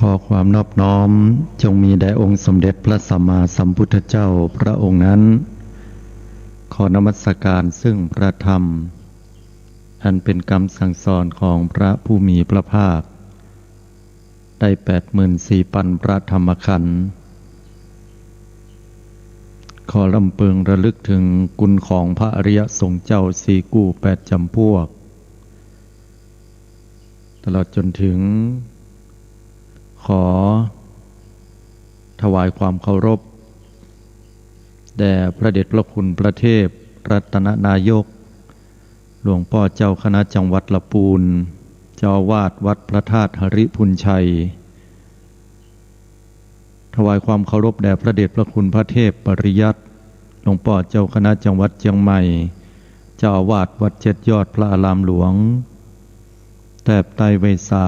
ขอความนอบน้อมจงมีแด่องค์สมเด็จพระสัมมาสัมพุทธเจ้าพระองค์นั้นขอนมัสการซึ่งพระธรรมอันเป็นคำสั่งสอนของพระผู้มีพระภาคได้84,000 พระธรรมขันธ์ขอลำเพึงระลึกถึงคุณของพระอริยสงฆ์เจ้าสี่กู้8 จำพวกตลอดจนถึงขอถวายความเคารพแด่พระเดชพระคุณพระเทพรัตนนายกหลวงพ่อเจ้าคณะจังหวัดลำพูนเจ้าอาวาสวัดพระธาตุหริพุนชัยถวายความเคารพแด่พระเดชพระคุณพระเทพปริยัติหลวงพ่อเจ้าคณะจังหวัดเชียงใหม่เจ้าอาวาสวัด7 ยอดพระอารามหลวงแถบไตรไวสา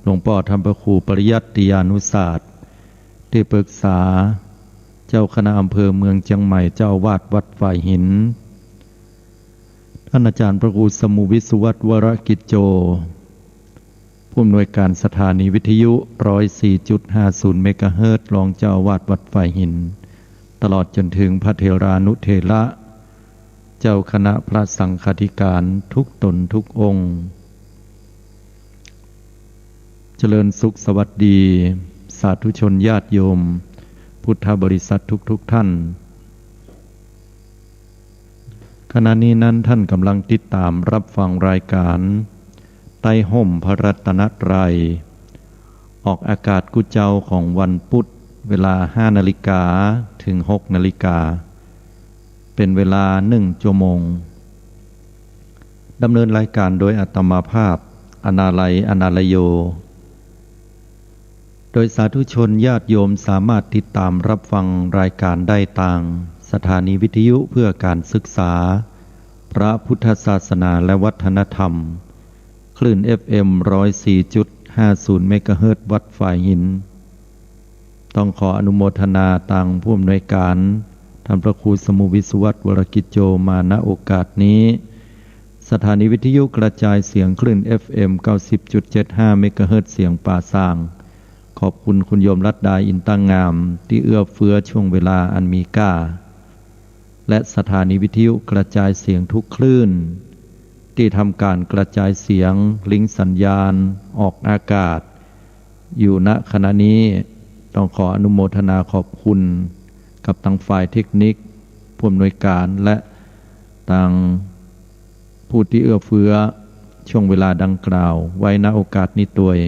หลวงพ่อธรรมประครูปริยัติยานุศาสตร์ที่ปรึกษาเจ้าคณะอำเภอเมืองเชียงใหม่เจ้าอาวาสวัดฝ่ายหินท่านอาจารย์พระครูสมุวิสุวัตวรกิจโจผู้อำนวยการสถานีวิทยุ 104.50 เมกะเฮิรตซ์รองเจ้าอาวาสวัดฝ่ายหินตลอดจนถึงพระเถรานุเถระเจ้าคณะพระสังฆาธิการทุกตนทุกองค์เจริญสุขสวัสดีสาธุชนญาติโยมพุทธบริษัททุกท่านขณะนี้นั้นท่านกำลังติดตามรับฟังรายการใต้ห่มพระรัตนตรัยออกอากาศกุเจ้าของวันพุธเวลา 5 นาฬิกาถึง 6 นาฬิกาเป็นเวลา 1 ชั่วโมงดำเนินรายการโดยอาตมาภาพอนาลัยอนาลโยโดยสาธุชนญาติโยมสามารถติดตามรับฟังรายการได้ทางสถานีวิทยุเพื่อการศึกษาพระพุทธศาสนาและวัฒนธรรมคลื่น FM 104.50 เมกะเฮิรตซ์วัดฝ่ายหินต้องขออนุโมทนาต่างผู้อำนวยการท่านพระครูสมุวิสุวัตวรกิจโจมาณโอกาสนี้สถานีวิทยุกระจายเสียงคลื่น FM 90.75 เมกะเฮิรตซ์เสียงป่าซางขอบคุณคุณโยมรัตดาอินตั้งงามที่เอื้อเฟื้อช่วงเวลาอันมีค่าและสถานีวิทยุกระจายเสียงทุกคลื่นที่ทำการกระจายเสียงลิงก์สัญญาณออกอากาศอยู่ณขณะนี้ต้องขออนุโมทนาขอบคุณกับทางฝ่ายเทคนิคผู้อำนวยการและทางผู้ที่เอื้อเฟื้อช่วงเวลาดังกล่าวไว้ณโอกาสนี้ด้วย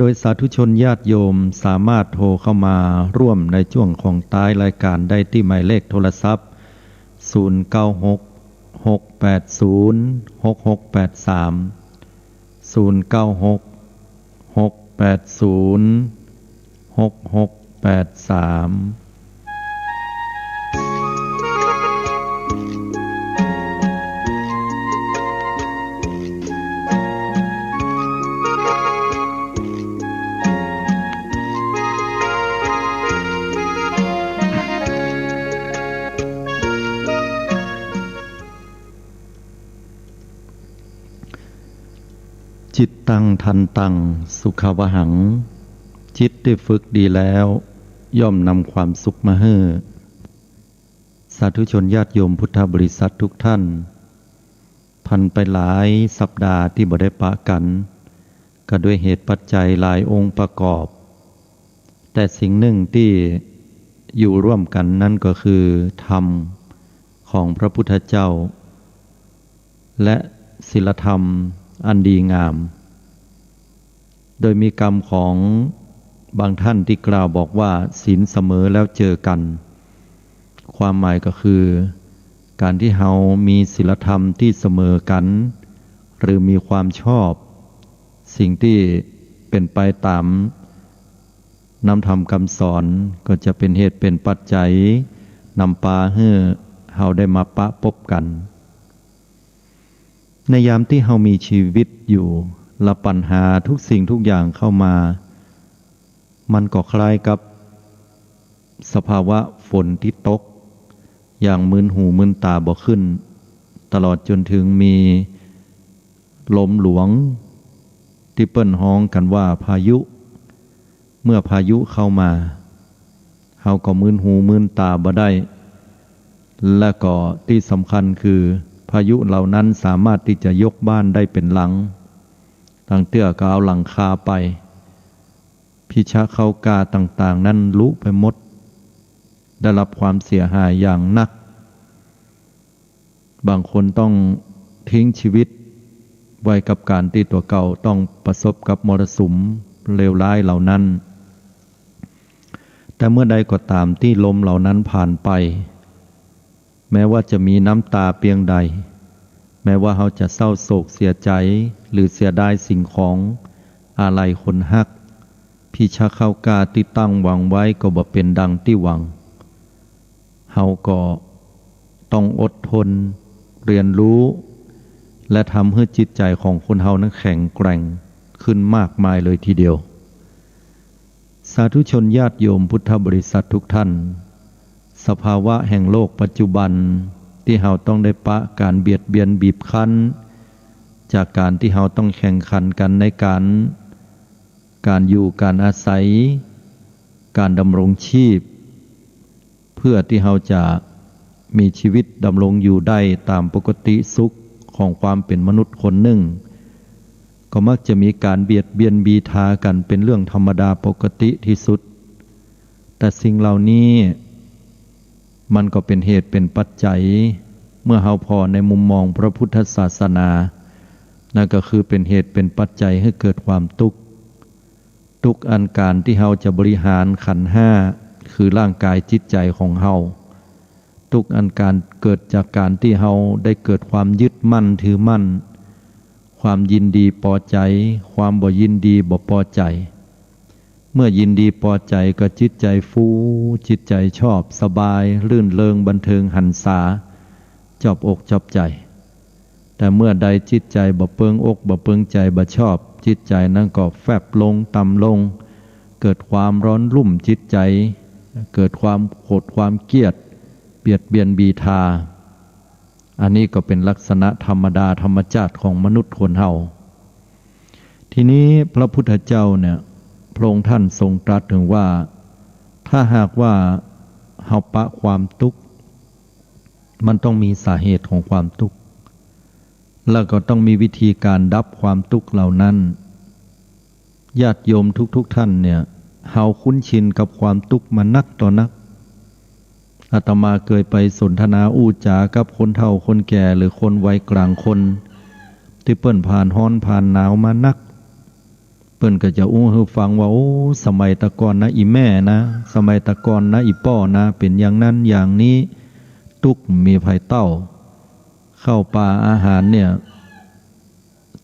โดยสาธุชนญาติโยมสามารถโทรเข้ามาร่วมในช่วงของท้ายรายการได้ที่หมายเลขโทรศัพท์0966806683จิตตังทันตังสุขวหังจิตได้ฝึกดีแล้วย่อมนำความสุขมาให้สาธุชนญาติโยมพุทธบริษัททุกท่านผ่านไปหลายสัปดาห์ที่บ่ได้ปะกันก็ด้วยเหตุปัจจัยหลายองค์ประกอบแต่สิ่งหนึ่งที่อยู่ร่วมกันนั่นก็คือธรรมของพระพุทธเจ้าและศีลธรรมอันดีงามโดยมีกรรมของบางท่านที่กล่าวบอกว่าศีลเสมอแล้วเจอกันความหมายก็คือการที่เรามีศีลธรรมที่เสมอกันหรือมีความชอบสิ่งที่เป็นไปตามนำธรรมคำสอนก็จะเป็นเหตุเป็นปัจจัยนำพาให้เราได้มาปะพบกันในยามที่เรามีชีวิตอยู่และปัญหาทุกสิ่งทุกอย่างเข้ามามันก็คล้ายกับสภาวะฝนที่ตกอย่างมึนหูมึนตาบ่ขึ้นตลอดจนถึงมีลมหลวง ที่เปิ้นฮ้องกันว่าพายุ เมื่อพายุเข้ามาเฮาก็มึนหูมึนตาบ่ได้และก็ที่สำคัญคือพายุเหล่านั้นสามารถที่จะยกบ้านได้เป็นหลังตั้งเตื้อก็เอาหลังคาไปพิชะเข้ากาต่างๆนั้นลุไปหมดได้รับความเสียหายอย่างหนักบางคนต้องทิ้งชีวิตไว้กับการที่ตัวเก่าต้องประสบกับมรสุมเลวร้ายเหล่านั้นแต่เมื่อใดก็ตามที่ลมเหล่านั้นผ่านไปแม้ว่าจะมีน้ำตาเพียงใดแม้ว่าเขาจะเศร้าโศกเสียใจหรือเสียดายสิ่งของอาลัยคนฮักพิชะเข้ากาที่ตั้งหวังไว้ก็บ่เป็นดังที่หวังเฮาก็ต้องอดทนเรียนรู้และทำให้จิตใจของคนเฮานั้นแข็งแกร่งขึ้นมากมายเลยทีเดียวสาธุชนญาติโยมพุทธบริษัททุกท่านสภาวะแห่งโลกปัจจุบันที่เฮาต้องได้ปะการเบียดเบียนบีบคั้นจากการที่เฮาต้องแข่งขันกันในการอยู่การอาศัยการดำรงชีพเพื่อที่เฮาจะมีชีวิตดำรงอยู่ได้ตามปกติสุขของความเป็นมนุษย์คนหนึ่งก็มักจะมีการเบียดเบียนบีทากันเป็นเรื่องธรรมดาปกติที่สุดแต่สิ่งเหล่านี้มันก็เป็นเหตุเป็นปัจจัยเมื่อเฮาพอในมุมมองพระพุทธศาสนานั่นก็คือเป็นเหตุเป็นปัจจัยให้เกิดความทุกข์อันการที่เฮาจะบริหารขันธ์ห้าคือร่างกายจิตใจของเฮาทุกข์อันการเกิดจากการที่เฮาได้เกิดความยึดมั่นถือมั่นความยินดีพอใจความบ่ยินดีบ่พอใจเมื่อยินดีพอใจก็จิตใจฟูจิตใจชอบสบายรื่นเริงบันเทิงหันษาชอบอกชอบใจแต่เมื่อใดจิตใจบ่เปิงอกบ่เปิงใจบ่ชอบจิตใจนั้นก็แฟบลงต่ำลงเกิดความร้อนรุ่มจิตใจเกิดความโกรธความเกลียดเบียดเบียนบีทาอันนี้ก็เป็นลักษณะธรรมดาธรรมชาติของมนุษย์คนเฮาทีนี้พระพุทธเจ้าเนี่ยพระองค์ท่านทรงตรัสถึงว่าถ้าหากว่าเฮาปะความทุกข์มันต้องมีสาเหตุของความทุกข์แล้วก็ต้องมีวิธีการดับความทุกข์เหล่านั้นญาติโยมทุกท่านเนี่ยเฮาคุ้นชินกับความทุกข์มานักต่อนักอาตมาเคยไปสนทนาอู้จากับคนเฒ่าคนแก่หรือคนวัยกลางคนที่เปิ้นผ่านร้อนผ่านหนาวมานักเปิ้นก็จะอู้ให้ฟังว่าโอ้สมัยตะก่อนนะอีแม่นะสมัยตะก่อนนะอีป้อนะเป็นอย่างนั้นอย่างนี้ทุกข์มีภัยเต้าเข้าป่าอาหารเนี่ย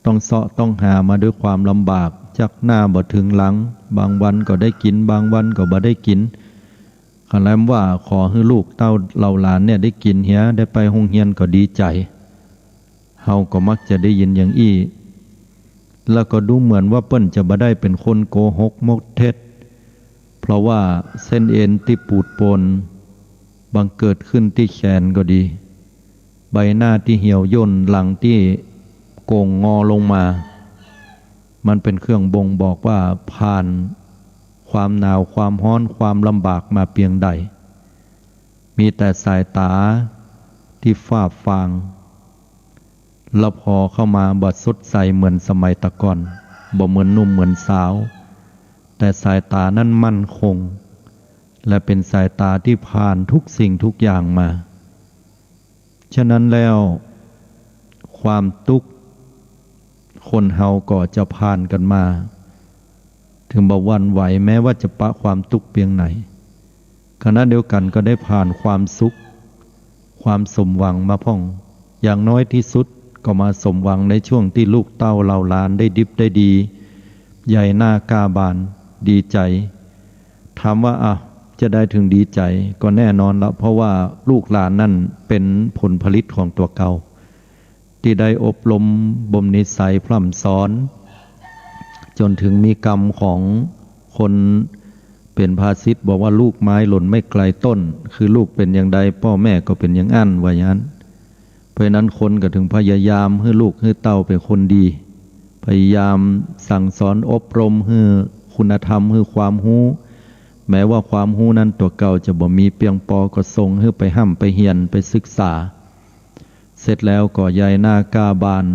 ต้องเสาะต้องหามาด้วยความลำบากจากหน้าบ่ถึงหลังบางวันก็ได้กินบางวันก็บ่ได้กินขอแลมว่าขอให้ลูกเต้าเหล่าหลานเนี่ยได้กินเหียได้ไปโรงเรียนก็ดีใจเฮาก็มักจะได้ยินอย่างอี้แล้วก็ดูเหมือนว่าเปิ้นจะบ่ได้เป็นคนโกหกมกเท็จเพราะว่าเส้นเอ็นที่ปูดปนบังเกิดขึ้นที่แขนก็ดีใบหน้าที่เหี่ยวย่นหลังที่โก่งงอลงมามันเป็นเครื่องบ่งบอกว่าผ่านความหนาวความร้อนความลำบากมาเพียงใดมีแต่สายตาที่ฟ้าฟางแล้วพอเข้ามาบ่สดใสเหมือนสมัยตะก่อนบ่เหมือนหนุ่มเหมือนสาวแต่สายตานั้นมั่นคงและเป็นสายตาที่ผ่านทุกสิ่งทุกอย่างมาฉะนั้นแล้วความทุกข์คนเฮาก็จะผ่านกันมาถึงบ่หวั่นไหวแม้ว่าจะปะความทุกข์เพียงไหนขณะเดียวกันก็ได้ผ่านความสุขความสมหวังมาพ่องอย่างน้อยที่สุดก็มาสมหวังในช่วงที่ลูกเต้าเหล่าหลานได้ดิบได้ดีใหญ่หน้ากาบานดีใจถามว่าจะได้ถึงดีใจก็แน่นอนละเพราะว่าลูกหลานนั่นเป็นผลผลิตของตัวเก่าที่ได้อบรมบ่มนิสัยพร่ำสอนจนถึงมีกรรมของคนเป็นภาษิตบอกว่าลูกไม้หล่นไม่ไกลต้นคือลูกเป็นอย่างใดพ่อแม่ก็เป็นอย่างนั้นว่าอย่างนั้นเพราะนั้นคนก็ถึงพยายามให้ลูกให้เต้าเป็นคนดี พยายามสั่งสอนอบรมให้คุณธรรมให้ความรู้แม้ว่าความรู้นั้นตัวเก่าจะบ่มีเพียงพอก็ส่งให้ไปห้ำไปเฮียนไปศึกษาเสร็จแล้วก็ใหญ่หน้ากล้าบาน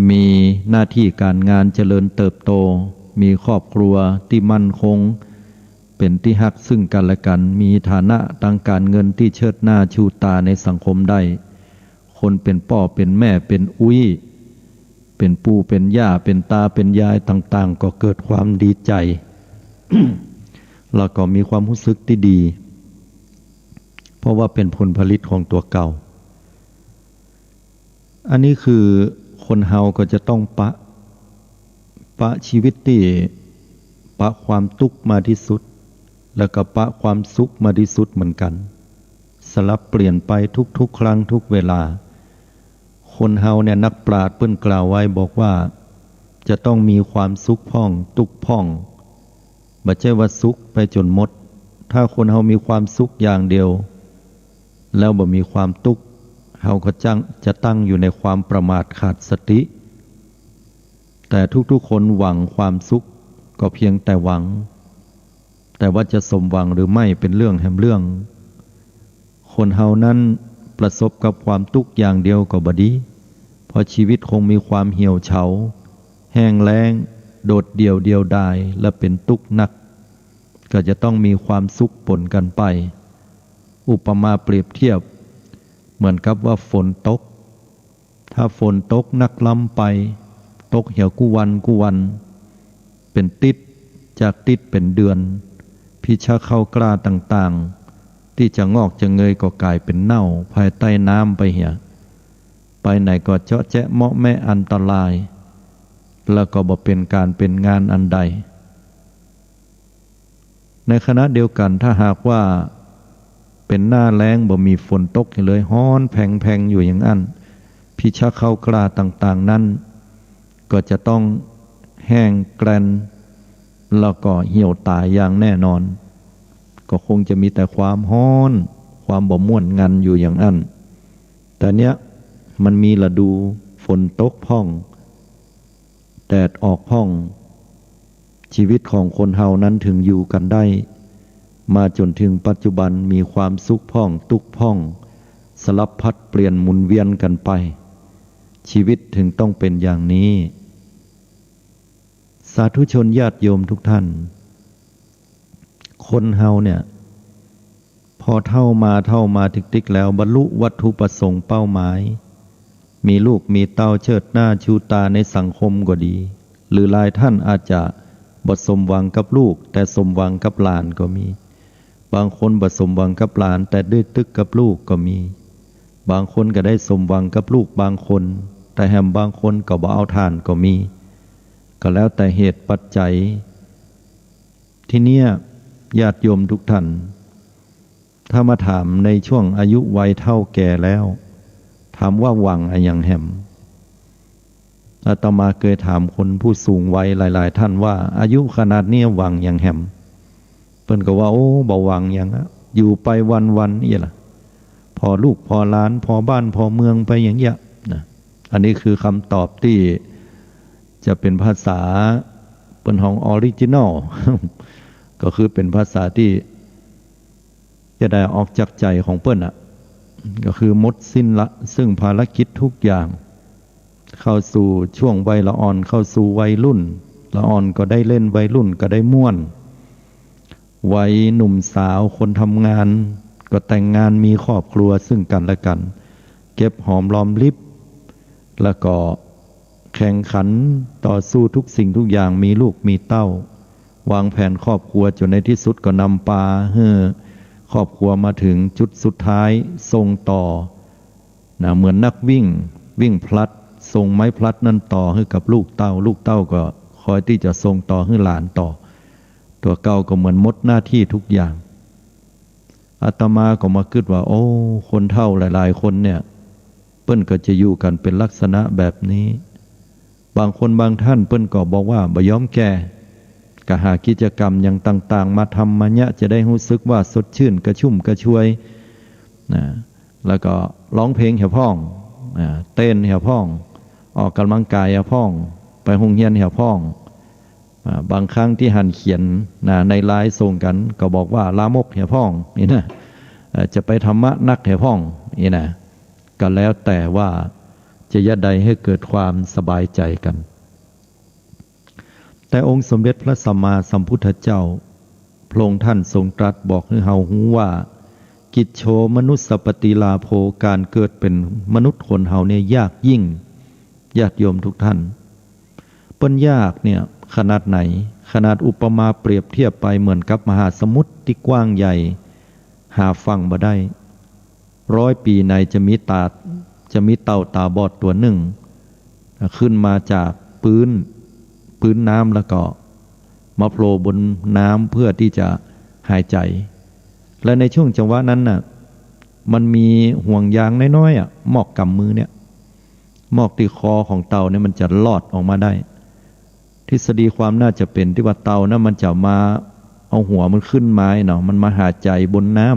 มีหน้าที่การงานเจริญเติบโตมีครอบครัวที่มั่นคงเป็นที่ฮักซึ่งกันและกันมีฐานะทางการเงินที่เชิดหน้าชูตาในสังคมได้คนเป็นพ่อเป็นแม่เป็นอุ้ยเป็นปู่เป็นย่าเป็นตาเป็นยายต่างๆก็เกิดความดีใจ แล้วก็มีความรู้สึกที่ดีเพราะว่าเป็นผลผลิตของตัวเก่าอันนี้คือคนเฮาก็จะต้องปะชีวิตที่ปะความทุกข์มาที่สุดแล้วก็ปะความสุขมาที่สุดเหมือนกันสลับเปลี่ยนไปทุกๆครั้งทุกเวลาคนเฮาเนี่ยนักปราชญ์เพิ่นกล่าวไว้บอกว่าจะต้องมีความสุขพ่องทุกข์พ่องบ่ใช่ว่าสุขไปจนหมดถ้าคนเฮามีความสุขอย่างเดียวแล้วบ่มีความทุกข์เฮาก็จะตั้งอยู่ในความประมาทขาดสติแต่ทุกๆคนหวังความสุขก็เพียงแต่หวังแต่ว่าจะสมหวังหรือไม่เป็นเรื่องแห่งเรื่องคนเฮานั้นประสบกับความทุกข์อย่างเดียวก็บ่ดีเพราะชีวิตคงมีความเหี่ยวเฉาแห้งแล้งโดดเดี่ยวเดียวดายและเป็นทุกข์หนักก็จะต้องมีความสุขปนกันไปอุปมาเปรียบเทียบเหมือนกับว่าฝนตกถ้าฝนตกนักล้ำไปตกเหี่ยวกุวันเป็นติดจากติดเป็นเดือนพิชาเข้ากล้าต่างๆที่จะงอกจะเงยก็กลายเป็นเน่าภายใต้น้ำไปเหี่ยไปไหนก็เจาะแจ๊ะเมาะแม่อันตรายแล้วก็บ่เป็นการเป็นงานอันใดในขณะเดียวกันถ้าหากว่าเป็นหน้าแล้งบ่มีฝนตกเลยฮ้อนแผงๆอยู่อย่างนั้นพิชาเข้ากล้าต่างๆนั้นก็จะต้องแห้งแกรนแล้วก็เหี่ยวตายอย่างแน่นอนก็คงจะมีแต่ความฮ้อนความบ่ม่วนงันอยู่อย่างนั้นแต่เนี้ยมันมีฤดูฝนตกพ่องแดดออกพ่องชีวิตของคนเฮานั้นถึงอยู่กันได้มาจนถึงปัจจุบันมีความสุขพ่องทุกข์พ่องสลับพัดเปลี่ยนหมุนเวียนกันไปชีวิตถึงต้องเป็นอย่างนี้สาธุชนญาติโยมทุกท่านคนเฮาเนี่ยพอเท่ามาติ๊กๆแล้วบรรลุวัตถุประสงค์เป้าหมายมีลูกมีเต้าเชิดหน้าชูตาในสังคมก็ดีหรือหลายท่านอาจจะบ่สมหวังกับลูกแต่สมหวังกับหลานก็มีบางคนบ่สมหวังกับหลานแต่ด้วยตึกกับลูกก็มีบางคนก็ได้สมหวังกับลูกบางคนแต่แฮมบางคนก็บ่เอาทานก็มีก็แล้วแต่เหตุปัจจัยที่เนี้ยญาติโยมทุกท่านถ้ามาถามในช่วงอายุวัยเท่าแก่แล้วถามว่าหวังอะไรอย่างแฮมอาตมาเคยถามคนผู้สูงวัยหลายๆท่านว่าอายุขนาดนี้หวังอย่างแฮมเพิ่นก็ว่าโอ้บ่หวังอย่างอะอยู่ไปวันๆนี่ล่ะพอลูกพอหลานพอบ้านพอเมืองไปอย่างเงี้ยนะอันนี้คือคำตอบที่จะเป็นภาษาเป็นของออริจินอล ก็คือเป็นภาษาที่จะได้ออกจากใจของเปิ้นอ่ะก็คือหมดสิ้นละซึ่งภารกิจทุกอย่างเข้าสู่ช่วงวัยละอ่อนเข้าสู่วัยรุ่นละอ่อนก็ได้เล่นวัยรุ่นก็ได้ม่วนวัยหนุ่มสาวคนทำงานก็แต่งงานมีครอบครัวซึ่งกันและกันเก็บหอมรอมริบแล้วก็แข่งขันต่อสู้ทุกสิ่งทุกอย่างมีลูกมีเต้าวางแผนครอบครัวจนในที่สุดก็นำปาครอบครัวมาถึงจุดสุดท้ายส่งต่อนะเหมือนนักวิ่งพลัดส่งไม้พลัดนั่นต่อให้กับลูกเต้าก็คอยที่จะส่งต่อให้หลานต่อตัวเก่าก็เหมือนหมดหน้าที่ทุกอย่างอาตมาก็มาคิดว่าโอ้คนเฒ่าหลายๆคนเนี่ยเปิ้นก็จะอยู่กันเป็นลักษณะแบบนี้บางคนบางท่านเปิ้นก็บอกว่าบ่ยอมแก่ก็หากิจกรรมอย่างต่างๆมาทำมาเนี่ยจะได้รู้สึกว่าสดชื่นกระชุ่มกระชวยนะแล้วก็ร้องเพลงแห่พ้องเต้นแห่พ้องออกกำลังกายแห่พ้อง ไปโรงเรียนเหี่ยวพ่องบางครั้งที่หันเขียนในไลน์ส่งกันก็บอกว่าลามกเหี่ยวพ่องนี่นะจะไปธรรมะนักเหี่ยวพ่องนี่นะก็แล้วแต่ว่าจะยะใดให้เกิดความสบายใจกันแต่องค์สมเด็จพระสัมมาสัมพุทธเจ้าพระองค์ท่านทรงตรัสบอกให้เฮาฮู้ว่ากิจโฉมนุสสปฏิลาโภการเกิดเป็นมนุษย์คนเฮาเนี่ยยากยิ่งญาติโยมทุกท่านเปิ้นยากเนี่ยขนาดไหนขนาดอุปมาเปรียบเทียบไปเหมือนกับมหาสมุทรที่กว้างใหญ่หาฟังบ่ได้100 ปีในจะมีเต่าตาบอดตัวหนึ่งขึ้นมาจากพื้นน้ำแล้วก็มาโผล่บนน้ำเพื่อที่จะหายใจและในช่วงจังหวะนั้นน่ะมันมีห่วงยางน้อยๆมอกกำมือเนี่ยมอกที่คอของเต่าเนี่ยมันจะลอดออกมาได้ทฤษฎีความน่าจะเป็นที่ว่าเต่านะมันจะมาเอาหัวมันขึ้นไม้เนาะมันมาหายใจบนน้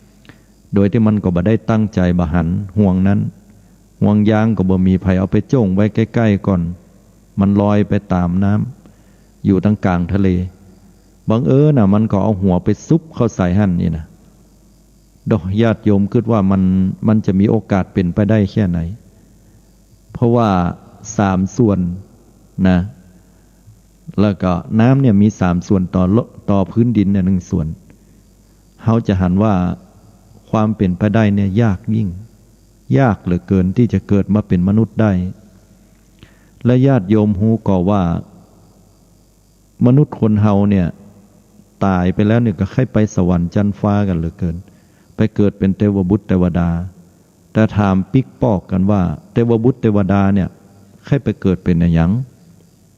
ำโดยที่มันก็บ่ได้ตั้งใจบ่หันห่วงนั้นห่วงยางก็บ่มีไผเอาไปจ้งไว้ใกล้ๆก่อนมันลอยไปตามน้ำอยู่ตั้งกลางทะเลบังเอิญน่ะมันก็เอาหัวไปซุบเข้าใส่หั่นนี่นะดอกญาติโยมคิดว่ามันจะมีโอกาสเป็นไปได้แค่ไหนเพราะว่า3 ส่วนนะแล้วก็น้ำเนี่ยมี3 ส่วนต่อพื้นดินเนี่ย1 ส่วนเขาจะหันว่าความเป็นไปได้เนี่ยยากยิ่งยากเหลือเกินที่จะเกิดมาเป็นมนุษย์ได้และญาติโยมฮู้ก็ว่ามนุษย์คนเฮาเนี่ยตายไปแล้วเนี่ยก็ค่อยไปสวรรค์จันทร์ฟ้ากันเหลือเกินไปเกิดเป็นเทวบุตรเทวดาแต่ถามปิ๊กปอกกันว่าเทวบุตรเทวดาเนี่ยค่อยไปเกิดเป็นอะไรหยัง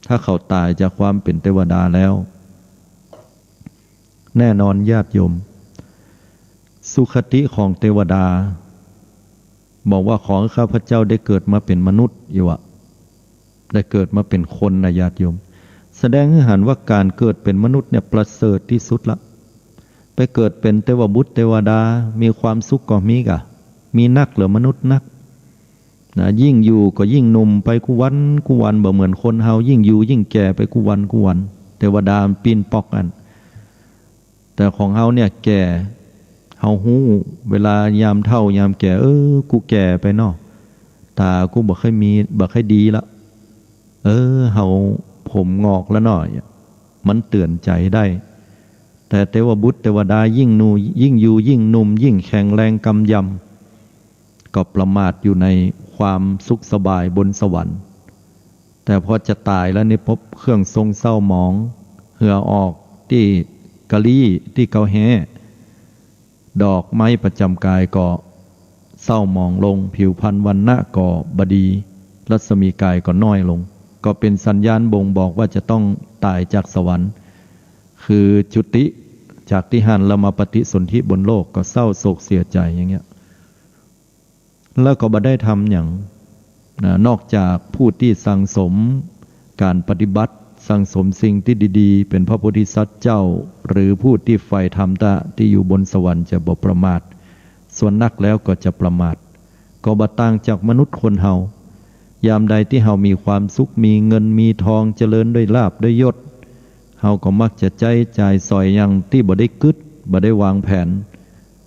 ถ้าเขาตายจากความเป็นเทวดาแล้วแน่นอนญาติโยมสุคติของเทวดาบอกว่าของข้าพเจ้าได้เกิดมาเป็นมนุษย์อยู่อะได้เกิดมาเป็นคนนะญาติโยมแสดงให้เห็นว่าการเกิดเป็นมนุษย์เนี่ยประเสริฐที่สุดละไปเกิดเป็นเทวบุตรเทวดามีความสุขก็มีกะมีนักหรือมนุษย์นักนะยิ่งอยู่ก็ยิ่งหนุ่มไปกุวันบ่เหมือนคนเฮายิ่งอยู่ยิ่งแก่ไปกุวันเทวดาปีนปอกกันแต่ของเฮาเนี่ยแก่เฮาฮู้เวลายามเฒ่ายามแก่กูแก่ไปเนาะตากูบ่ค่อยมีบ่ค่อยดีละเฮาผมงอกแล้วหน่อยมันเตือนใจได้แต่เทวบุตรเทวดายิ่งอยู่ยิ่งหนุ่มยิ่งแข็งแรงกำยำก็ประมาทอยู่ในความสุขสบายบนสวรรค์แต่พอจะตายแล้วนี่พบเครื่องทรงเศร้าหมองเหื่อออกที่กะลี่ที่เกาแฮดอกไม้ประจำกายก็เศร้าหมองลงผิวพรรณวรรณะก็บดีรัศมีกายก็น้อยลงก็เป็นสัญญาณบ่งบอกว่าจะต้องตายจากสวรรค์คือจุติจากที่หันแล้วมาปฏิสนธิบนโลกก็เศร้าโศกเสียใจอย่างเงี้ยแล้วก็บ่ได้ทำอย่างนอกจากผู้ที่สั่งสมการปฏิบัติสั่งสมสิ่งที่ดีๆเป็นพระโพธิสัตว์เจ้าหรือผู้ที่ใฝ่ธรรมที่อยู่บนสวรรค์จะบ่ประมาทส่วนนักแล้วก็จะประมาทก็บ่ต่างจากมนุษย์คนเฮายามใดที่เฮามีความสุขมีเงินมีทองเจริญด้วยลาภด้วยยศเฮาก็มักจะใจจ่ายซอยอย่างที่บ่ได้กึศบ่ได้วางแผน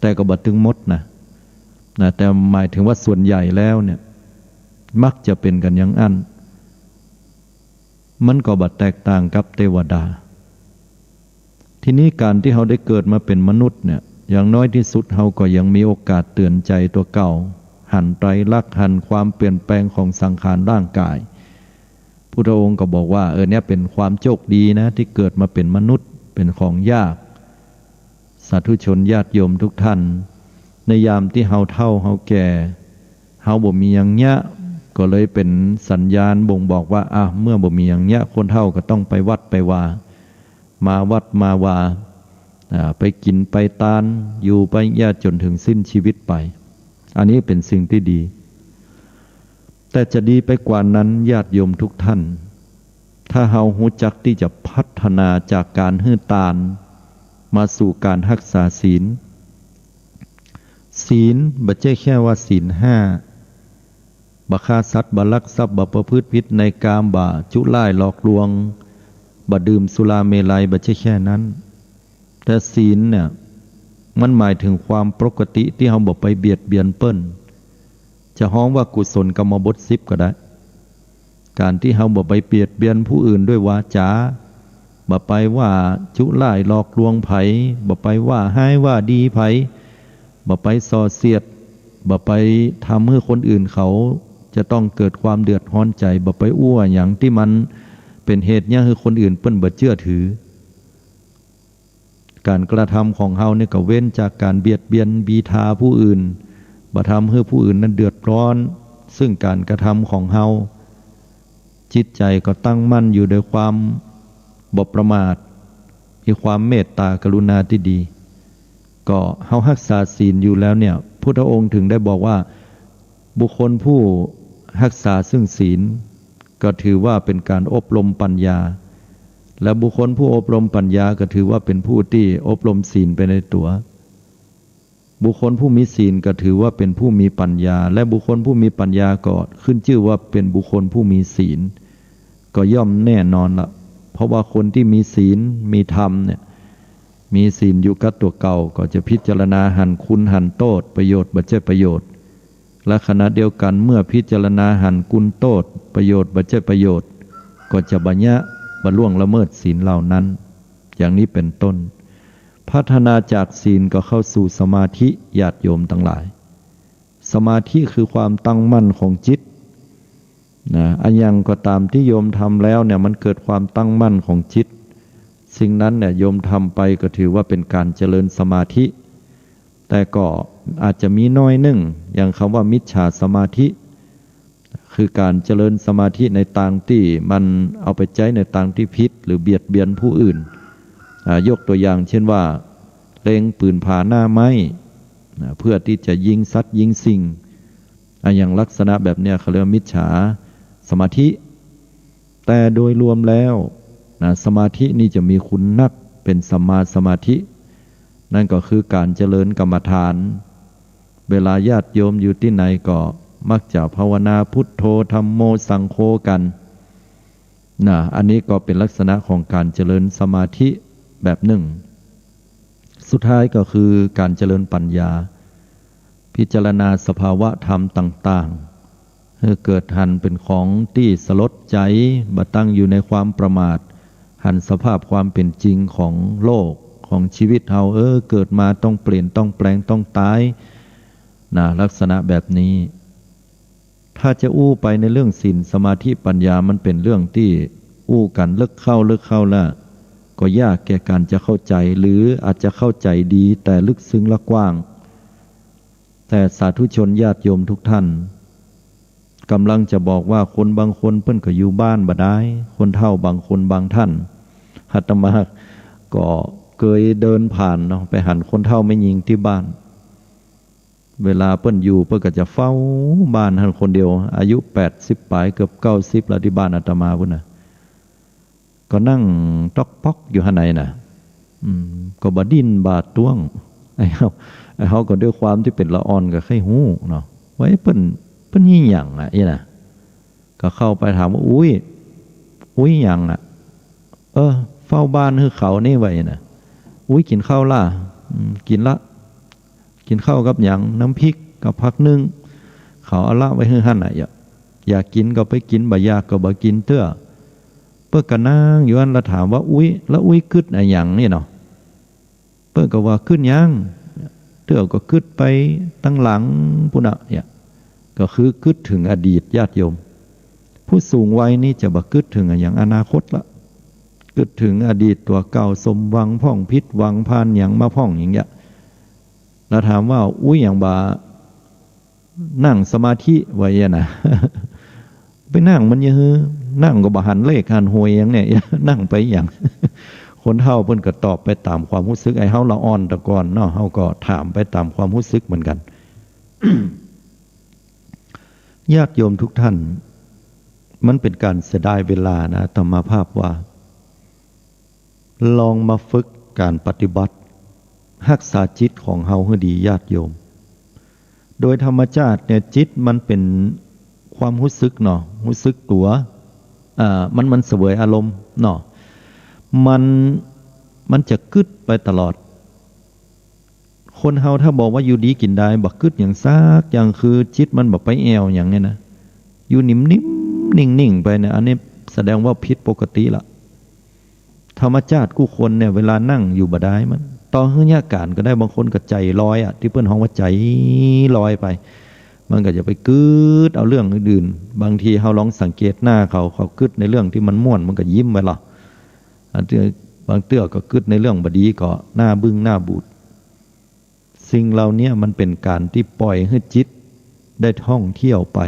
แต่ก็บ่ถึงหมดนะแต่หมายถึงว่าส่วนใหญ่แล้วเนี่ยมักจะเป็นกันอย่างอันมันก็บ่แตกต่างกับเทวดาทีนี้การที่เฮาได้เกิดมาเป็นมนุษย์เนี่ยอย่างน้อยที่สุดเฮาก็ยังมีโอกาสเตือนใจตัวเก่าหันไตรลักษณ์หันความเปลี่ยนแปลงของสังขารร่างกายพุทธองค์ก็บอกว่าเนี่ยเป็นความโชคดีนะที่เกิดมาเป็นมนุษย์เป็นของยากสาธุชนญาติโยมทุกท่านในยามที่เฮาเฒ่าเฮาแก่เฮาบ่มีหยังเนี้ยก็เลยเป็นสัญญาณบ่งบอกว่าเมื่อบ่มีหยังเนี้ยคนเฒ่าก็ต้องไปวัดไปว่ามาวัดมาว่าไปกินไปตานอยู่ไปญาติจนถึงสิ้นชีวิตไปอันนี้เป็นสิ่งที่ดีแต่จะดีไปกว่านั้นญาติโยมทุกท่านถ้าเฮารู้จักที่จะพัฒนาจากการหื้อตานมาสู่การรักษาศีลบ่ใช่แค่ว่าศีล 5 บ่ฆ่าสัตว์บ่ลักทรัพย์บ่ประพฤติผิดในกามบ่จุร้ายหลอกลวงบ่ดื่มสุราเมลัยบ่ใช่แค่นั้นแต่ศีลเนี่ยมันหมายถึงความปกติที่เราบ่ไปเบียดเบียนเปิ้นจะฮ้องว่ากุศลกรรมบท10ก็ได้การที่เราบ่ไปเบียดเบียนผู้อื่นด้วยวาจาบ่ไปว่าจุร้ายหลอกลวงไผบ่ไปว่าให้ว่าดีไผบ่ไปส่อเสียดบ่ไปทำให้คนอื่นเขาจะต้องเกิดความเดือดร้อนใจบ่ไปอ้วหยังที่มันเป็นเหตุให้คนอื่นเปิ้นบ่เชื่อถือการกระทำของเฮาเนี่ยก็เว้นจากการเบียดเบียนบีทาผู้อื่นบ่ทำให้ผู้อื่นนั้นเดือดร้อนซึ่งการกระทำของเฮาจิตใจก็ตั้งมั่นอยู่ด้วยความบ่ประมาทมีความเมตตากรุณาที่ดีก็เฮารักษาศีลอยู่แล้วเนี่ยพุทธองค์ถึงได้บอกว่าบุคคลผู้รักษาซึ่งศีลก็ถือว่าเป็นการอบรมปัญญาและบุคคลผู้อบรมปัญญาก็ถือว่าเป็นผู้ที่อบรมศีลไปในตัวบุคคลผู้มีศีลก็ถือว่าเป็นผู้มีปัญญาและบุคคลผู้มีปัญญาก็ขึ้นชื่อว่าเป็นบุคคลผู้มีศีลก็ย่อมแน่นอนละเพราะว่าคนที่มีศีลมีธรรมเนี่ยมีศีลอยู่กับตัวเก่าก็จะพิจารณาหันคุณหันโทษประโยชน์บัจเจประโยชน์และขณะเดียวกันเมื่อพิจารณาหันคุณโทษประโยชน์บัจเจประโยชน์ก็จะบัญญัติบ่ล่วงละเมิดศีลเหล่านั้นอย่างนี้เป็นต้นพัฒนาจากศีลก็เข้าสู่สมาธิญาติโยมทั้งหลายสมาธิคือความตั้งมั่นของจิตนะอันยังก็ตามที่โยมทำแล้วเนี่ยมันเกิดความตั้งมั่นของจิตสิ่งนั้นเนี่ยโยมทำไปก็ถือว่าเป็นการเจริญสมาธิแต่ก็อาจจะมีน้อยหนึ่งอย่างคำว่ามิจฉาสมาธิคือการเจริญสมาธิในทางที่มันเอาไปใช้ในทางที่ผิดหรือเบียดเบียนผู้อื่นยกตัวอย่างเช่นว่าเล็งปืนผ่าหน้าไม้เพื่อที่จะยิงสัตว์ยิงสิ่งอย่างลักษณะแบบเนี้ยเขาเรียกมิจฉาสมาธิแต่โดยรวมแล้วสมาธินี่จะมีคุณนักเป็นสัมมาสมาธินั่นก็คือการเจริญกรรมฐานเวลาญาติโยมอยู่ที่ไหนก็มักจะภาวนาพุทโธธัมโมสังโฆกันอันนี้ก็เป็นลักษณะของการเจริญสมาธิแบบหนึ่งสุดท้ายก็คือการเจริญปัญญาพิจารณาสภาวะธรรมต่างๆให้เกิดหันเป็นของที่สลดใจบ่ตั้งอยู่ในความประมาทหันสภาพความเป็นจริงของโลกของชีวิตเฮาเกิดมาต้องเปลี่ยนต้องแปลงต้องตายลักษณะแบบนี้ถ้าจะอู้ไปในเรื่องศีลสมาธิปัญญามันเป็นเรื่องที่อู้กันลึกเข้าแล้วก็ยากแก่การจะเข้าใจหรืออาจจะเข้าใจดีแต่ลึกซึ้งและกว้างแต่สาธุชนญาติโยมทุกท่านกำลังจะบอกว่าคนบางคนเพิ่นก็อยู่บ้านบ่ได้คนเฒ่าบางคนบางท่านอาตมาก็เคยเดินผ่านเนาะไปหันคนเฒ่าไม่ยิงที่บ้านเวลาเปิ้นอยู่เปิ้นก็จะเฝ้าบ้านหันคนเดียวอายุ80ปลายเกือบ90แล้วที่บ้านอาตมาพุ่นน่ะก็นั่งตอกปอกอยู่ข้างในน่ะก็บ่ดิ้นบาดต้วงไอ้เฮาก็ด้วยความที่เป็นละอ่อนก็ไข้หูเนาะไว้เปิ้นยี่หยังอ่ะนี่น่ะก็เข้าไปถามว่าอุ้ยหยังอ่ะเฝ้าบ้านคือเขานี่ไว้น่ะอุ้ยกินข้าวล่ะกินละกินข้าวกับหยังน้ำพริกกับผักนึ่งเขาเอาละไว้ให้หั่นน่ะอยากกินก็ไปกินบ่อยากก็บ่กินเตื้อเปิ้นก็นั่งอยู่อันละถามว่าอุ้ยคึดอะไรหยังนี่เนาะเปิ้นก็ว่าขึ้นหยังเตื้อก็คึดไปตั้งหลังพุ่นน่ะก็คือคิดถึงอดีตญาติโยมผู้สูงวัยนี่จะบ่คิดถึงอย่างอนาคตละคิดถึงอดีตตัวเก่าสมหวังพ่องพิษหวังพานอย่างมาพ่องอย่างเงี้ยแล้วถามว่าอย่างบ่านั่งสมาธิไว้นะไปนั่งมันเยอะนั่งก็บ่หันเลขหันหวยอย่างเนี้ยนั่งไปอย่างคนเฒ่าเพิ่นก็ตอบไปตามความรู้สึกไอ้เฮาละอ่อนตะก่อนเนาะเฮาก็ถามไปตามความรู้สึกเหมือนกัน ญาติโยมทุกท่านมันเป็นการเสียดายเวลานะธรรมภาพว่าลองมาฝึกการปฏิบัติรักษาจิตของเฮาให้ดีญาติโยมโดยธรรมชาติเนี่ยจิตมันเป็น ความรู้สึกเนาะรู้สึกตัวมันเสวยอารมณ์เนาะมันมันจะกึดไปตลอดคนเฮาถ้าบอกว่าอยู่ดีกินได้บักกึดอย่างซากอย่างคือจิตมันบอกไปแอวอย่างเนี้ยนะอยู่นิ่มๆนิ่งๆไปเนี่ยอันนี้แสดงว่าผิดปกติละธรรมชาติกู้คนเนี่ยเวลานั่งอยู่บ่ได้มันต่อให้ยากการก็ได้บางคนก็ใจลอยอ่ะที่เพื่อนห้องว่าใจลอยไปมันก็จะไปกึดเอาเรื่องอื่นๆบางทีเราลองสังเกตหน้าเขากึดในเรื่องที่มันม่วนมันก็ยิ้มไปหรอบางเตื้อก็กึดในเรื่องบดีก็หน้าบึ้งหน้าบูดสิ่งเหล่านี้มันเป็นการที่ปล่อยให้จิตได้ท่องเที่ยวไป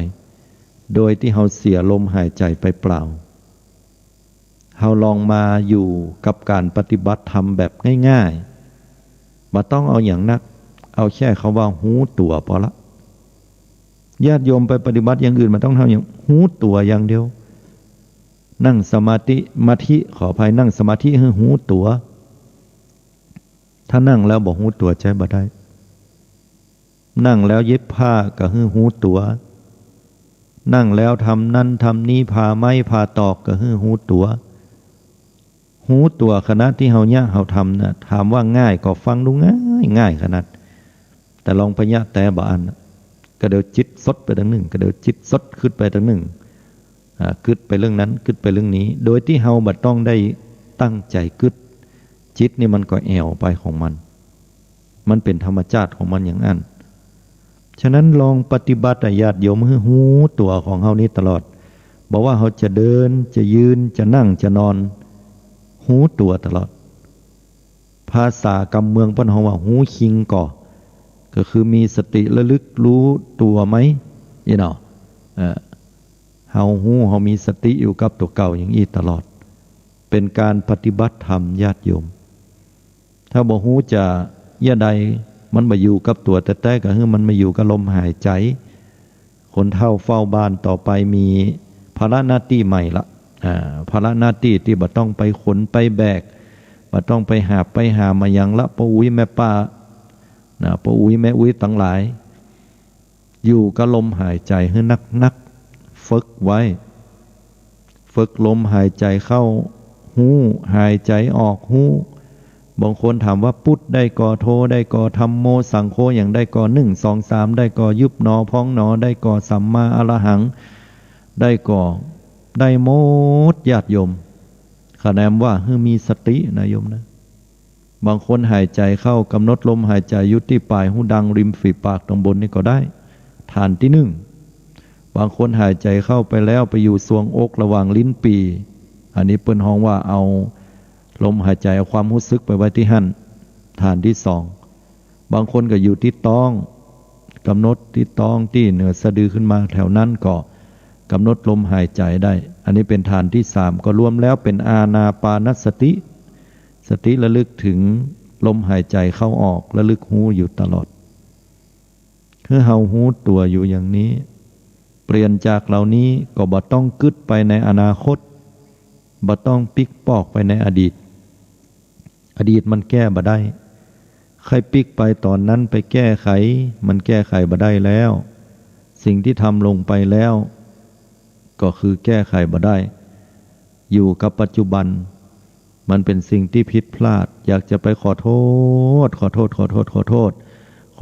โดยที่เราเสียลมหายใจไปเปล่าเราลองมาอยู่กับการปฏิบัติธรรมแบบง่ายๆบ่ต้องเอาอย่างนักเอาแค่เขาว่าหูตัวพอละญาติโยมไปปฏิบัติอย่างอื่นมันต้องทำอย่างหูตัวอย่างเดียวนั่งสมาธิขออภัยนั่งสมาธิให้หูตัวถ้านั่งแล้วบอกหูตัวใจบ่ได้นั่งแล้วเย็บผ้าก็ให้หูตัวนั่งแล้วทำนั่นทำนี้ผ่าไม้ผ่าตอกก็ให้หูตัวขณะที่เฮาเนี่ยเฮาทำนะถามว่าง่ายก็ฟังดูง่ายขนาดแต่ลองพยะแต่บ่อันก็เดี๋ยวจิตสดไปทางหนึ่งก็เดี๋ยวจิตสดขึ้นไปทางหนึ่งกึดไปเรื่องนั้นกึดไปเรื่องนี้โดยที่เฮาบัดต้องได้ตั้งใจกึดจิตนี่มันก็แอวไปของมันเป็นธรรมชาติของมันอย่างนั้นฉะนั้นลองปฏิบัติญาติโยมให้หูตัวของเฮานี้ตลอดบอกว่าเฮาจะเดินจะยืนจะนั่งจะนอนหูตัวตลอดภาษากำเมืองเพิ่นเฮาว่าหูคิงก็คือมีสติระลึกรู้ตัวไหมเนาะเฮามีสติอยู่กับตัวเก่าอย่างนี้ตลอดเป็นการปฏิบัติธรรมญาติโยมถ้าบ่ฮู้จะย่าใดมันมาอยู่กับตัวแต่ก็คือมันมาอยู่กับลมหายใจคนเฒ่าเฝ้าบ้านต่อไปมีภาระหน้าที่ใหม่ละภาระหน้าที่ที่บ่ต้องไปขนไปแบกบ่ต้องไปหามาอย่างละป้าอุ้ยแม่ป้าป้าอุ้ยแม่อุ้ยทั้งหลายอยู่กับลมหายใจให้นักฝึกไว้ฝึกลมหายใจเข้าหูหายใจออกหูบางคนถามว่าพุทธได้ก่อโทได้ก่อธัมโมสังโฆอย่างได้ก่อ1 2 3ได้ก่อยุบหนอพองหนอได้ก่อสัมมาอรหังได้ก่อได้หมดญาติโยมคะแนนว่าให้มีสตินะโยมนะบางคนหายใจเข้ากำหนดลมหายใจยุติปลายหูดังริมฝีปากตรงบนนี่ก็ได้ฐานที่1บางคนหายใจเข้าไปแล้วไปอยู่ทรวงอกระหว่างลิ้นปีอันนี้เปิ้นฮ้องว่าเอาลมหายใจเอาความรู้สึกไปไว้ที่หั่นฐานที่2บางคนก็อยู่ที่ท้องกำหนดที่ท้องที่เหนือสะดือขึ้นมาแถวนั้นก็กำหนดลมหายใจได้อันนี้เป็นฐานที่3ก็รวมแล้วเป็นอานาปานสติสติระลึกถึงลมหายใจเข้าออกระลึกหูอยู่ตลอดคือเฮาหูตัวอยู่อย่างนี้เปลี่ยนจากเหล่านี้ก็บ่ต้องกึดไปในอนาคตบ่ต้องปิกปอกไปในอดีตมันแก้บ่ได้ใครปิกไปตอนนั้นไปแก้ไขมันแก้ไขบ่ได้แล้วสิ่งที่ทำลงไปแล้วก็คือแก้ไขบ่ได้อยู่กับปัจจุบันมันเป็นสิ่งที่ผิดพลาดอยากจะไปขอโทษข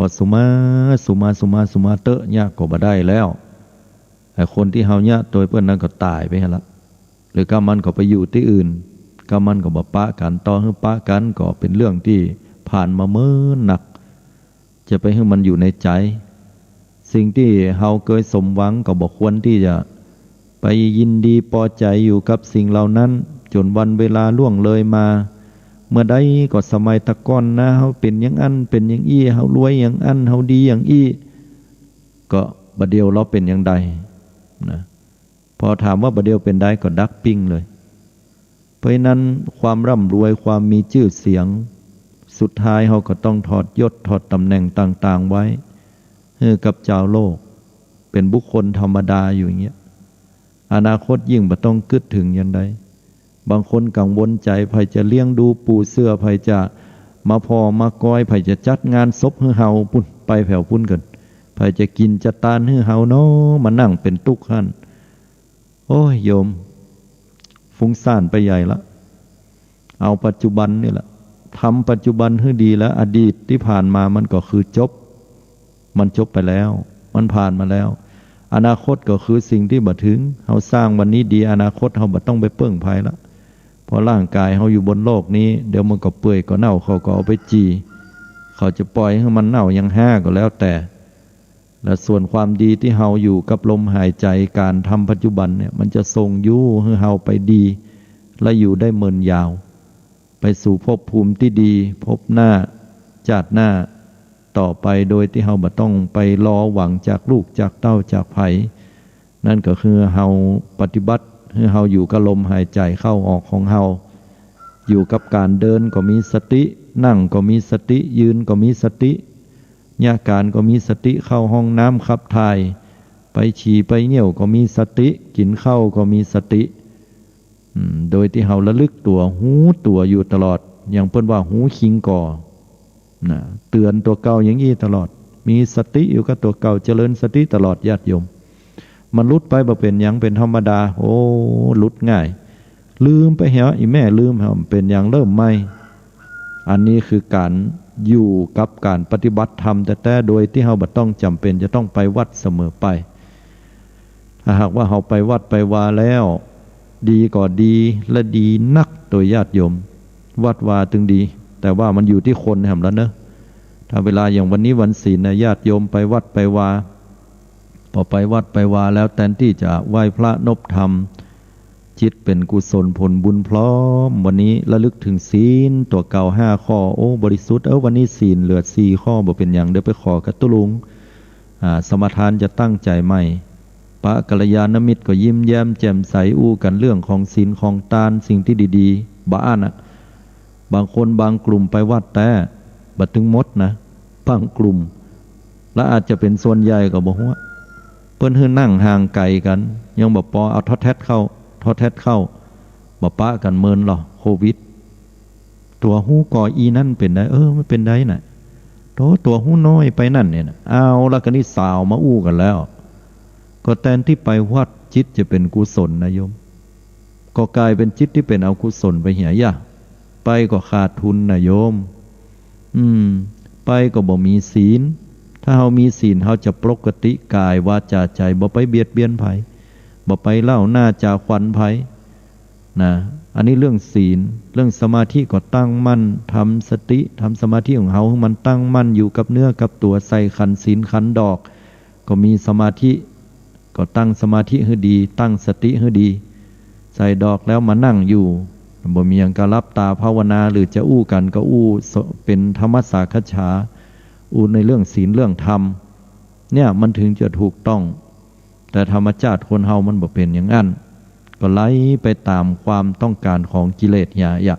อสุมาเตอะยากก็บ่ได้แล้วไอ้คนที่เฮาเนี่ยโดยเพิ่นนั้นก็ตายไปหั่นละหรือก็มันก็ไปอยู่ที่อื่นก็มันก็บ่ปะกันต่อให้ปะกันก็เป็นเรื่องที่ผ่านมาเมื่อหนักจะไปให้มันอยู่ในใจสิ่งที่เฮาเคยสมหวังก็บ่ควรที่จะไปยินดีพอใจอยู่กับสิ่งเหล่านั้นจนวันเวลาล่วงเลยมาเมื่อใดก็สมัยตะก่อนนะเฮาเป็นอย่างอันเป็นอย่างอี้เฮารวยอย่างอันเฮาดีอย่างอี้ก็บัดเดียวเราเป็นอย่างใดนะพอถามว่าบัดเดียวเป็นได้ก็ดักปิ้งเลยเพราะนั้นความร่ำรวยความมีชื่อเสียงสุดท้ายเฮาก็ต้องถอดยศถอดตำแหน่งต่างๆไว้ให้กับเจ้าโลกเป็นบุคคลธรรมดาอยู่อย่างเงี้ยอนาคตยิ่งบ่ต้องกึดถึงอย่างใดบางคนกังวลใจไผจะเลี้ยงดูปูเสื้อไผจะมาพอมาก้อยไผจะจัดงานศพให้เฮาพุ่นไปแผ่วพุ่นกัน ไผจะกินจะตานให้เฮาเนาะมานั่งเป็นตุกหั่นโอ้ยโยมฟุ้งซ่านไปใหญ่ละเอาปัจจุบันนี่แหละทำปัจจุบันให้ดีแล้วอดีตที่ผ่านมามันก็คือจบมันจบไปแล้วมันผ่านมาแล้วอนาคตก็คือสิ่งที่บ่ถึงเฮาสร้างวันนี้ดีอนาคตเฮาบ่ต้องไปเปิ้งภัยละเพราะร่างกายเฮาอยู่บนโลกนี้เดี๋ยวมันก็เปื่อยก็เน่าเขาก็เอาไปจีเขาจะปล่อยให้มันเน่ายังห้าก็แล้วแต่และส่วนความดีที่เฮาอยู่กับลมหายใจการทำปัจจุบันเนี่ยมันจะทรงอยู่ให้เฮาไปดีและอยู่ได้เมินยาวไปสู่ภพภูมิที่ดีภพหน้าชาติหน้าต่อไปโดยที่เฮาบ่ต้องไปรอหวังจากลูกจากเต้าจากไผนั่นก็คือเฮาปฏิบัติให้เฮาอยู่กับลมหายใจเข้าออกของเฮาอยู่กับการเดินก็มีสตินั่งก็มีสติยืนก็มีสติญาการก็มีสติเข้าห้องน้ำขับถ่ายไปฉี่ไปเยี่ยวก็มีสติกินข้าวก็มีสติโดยที่เฮาระลึกตัวหูตัวอยู่ตลอดอย่างเพิ่นว่าหูคิงก่อนะเตือนตัวเก่าอย่างนี้ตลอดมีสติอยู่กับตัวเก่าเจริญสติตลอดญาติโยมมันลุดไปบ่เป็นหยังเป็นธรรมดาโอ้ลุดง่ายลืมไปเหรออีแม่ลืมเหรอเป็นอย่างเริ่มใหม่อันนี้คือการอยู่กับการปฏิบัติธรรมแต่โดยที่เฮาบ่ต้องจำเป็นจะต้องไปวัดเสมอไปถ้าหากว่าเฮาไปวัดไปวาแล้วดีก็ดีและดีนักตัวญาติโยมวัดวาถึงดีแต่ว่ามันอยู่ที่คนแห่งแล้วเนอะถ้าเวลาอย่างวันนี้วันศีลนะญาติโยมไปวัดไปวาพอไปวัดไปวาแล้วแทนที่จะไหว้พระนบธรรมจิตเป็นกุศลผลบุญพร้อมวันนี้ระลึกถึงศีลตัวเก่า5 ข้อโอ้บริสุทธิ์วันนี้ศีลเหลือ4 ข้อบ่เป็นอย่างเดี๋ยวไปขอกับตุลุงสมทานจะตั้งใจใหม่พระกัลยาณมิตรก็ยิ้มแย้มแจ่มใสอู้กันเรื่องของศีลของทานสิ่งที่ดีๆบ้านบางคนบางกลุ่มไปวัดแต่บัดถึงมดนะบางกลุ่มและอาจจะเป็นส่วนใหญ่ก็บอกว่าเพิ่นฮื้อนั่งห่างไกลกันยังบ่พอเอาทอดแท้เข้าบ่ปะกันเมินหรอโควิดตัวหูก่ออีนั่นเป็นได้ไม่เป็นได้น่ะตัวหูน้อยไปนั่นเนี่ยเอาแล้วก็นี่สาวมาอู้กันแล้วก็แทนที่ไปวัดจิตจะเป็นกุศลนะโยมก็กลายเป็นจิตที่เป็นอกุศลไปเหียยะไปก็ขาดทุนนะโยมไปก็บ่มีศีลถ้าเฮามีศีลเฮาจะปกติกายวาจาใจบ่ไปเบียดเบียนไผบ่ไปเล่าหน้าจาควันไผนะอันนี้เรื่องศีลเรื่องสมาธิก็ตั้งมั่นทำสติทำสมาธิของเฮาให้มันตั้งมั่นอยู่กับเนื้อกับตัวใส่ขันธ์ศีลขันธ์ดอกก็มีสมาธิก็ตั้งสมาธิให้ดีตั้งสติให้ดีใส่ดอกแล้วมานั่งอยู่บ่มีหยังก็รับตาภาวนาหรือจะอู้กันก็อู้เป็นธรรมสาคัจฉาอู้ในเรื่องศีลเรื่องธรรมเนี่ยมันถึงจะถูกต้องแต่ธรรมชาติคนเฮามันบ่เป็นอย่างนั้นก็ไหลไปตามความต้องการของกิเลสหยาบ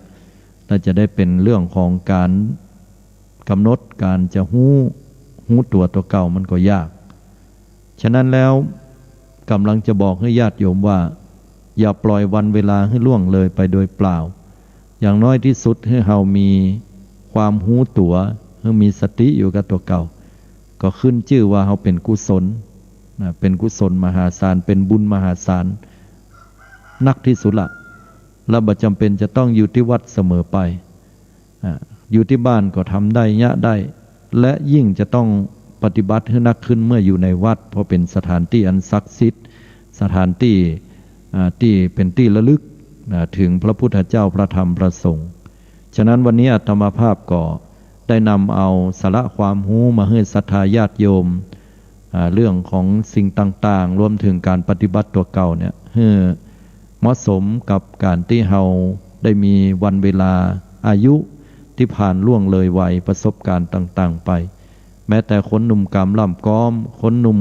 และจะได้เป็นเรื่องของการกำหนดการจะหูตัวเก่ามันก็ยากฉะนั้นแล้วกำลังจะบอกให้ญาติโยมว่าอย่าปล่อยวันเวลาให้ล่วงเลยไปโดยเปล่าอย่างน้อยที่สุดให้เฮามีความหูตัวให้มีสติอยู่กับตัวเก่าก็ขึ้นชื่อว่าเฮาเป็นกุศลเป็นกุศลมหาศาลเป็นบุญมหาศาลนักที่สุดละและบ่จำเป็นจะต้องอยู่ที่วัดเสมอไปอยู่ที่บ้านก็ทำได้ยะได้และยิ่งจะต้องปฏิบัติให้นักขึ้นเมื่ออยู่ในวัดเพราะเป็นสถานที่อันศักดิ์สิทธิ์สถานที่ที่เป็นที่ระลึกถึงพระพุทธเจ้าพระธรรมพระสงฆ์ฉะนั้นวันนี้อาตมาภาพก็ได้นำเอาสาระความรู้มาให้ศรัทธาญาติโยมเรื่องของสิ่งต่างๆรวมถึงการปฏิบัติตัวเก่าเนี่ยให้เหมาะสมกับการที่เราได้มีวันเวลาอายุที่ผ่านล่วงเลยวัยประสบการณ์ต่างๆไปแม้แต่คนหนุ่มกำล่ำก้อมคนหนุ่ม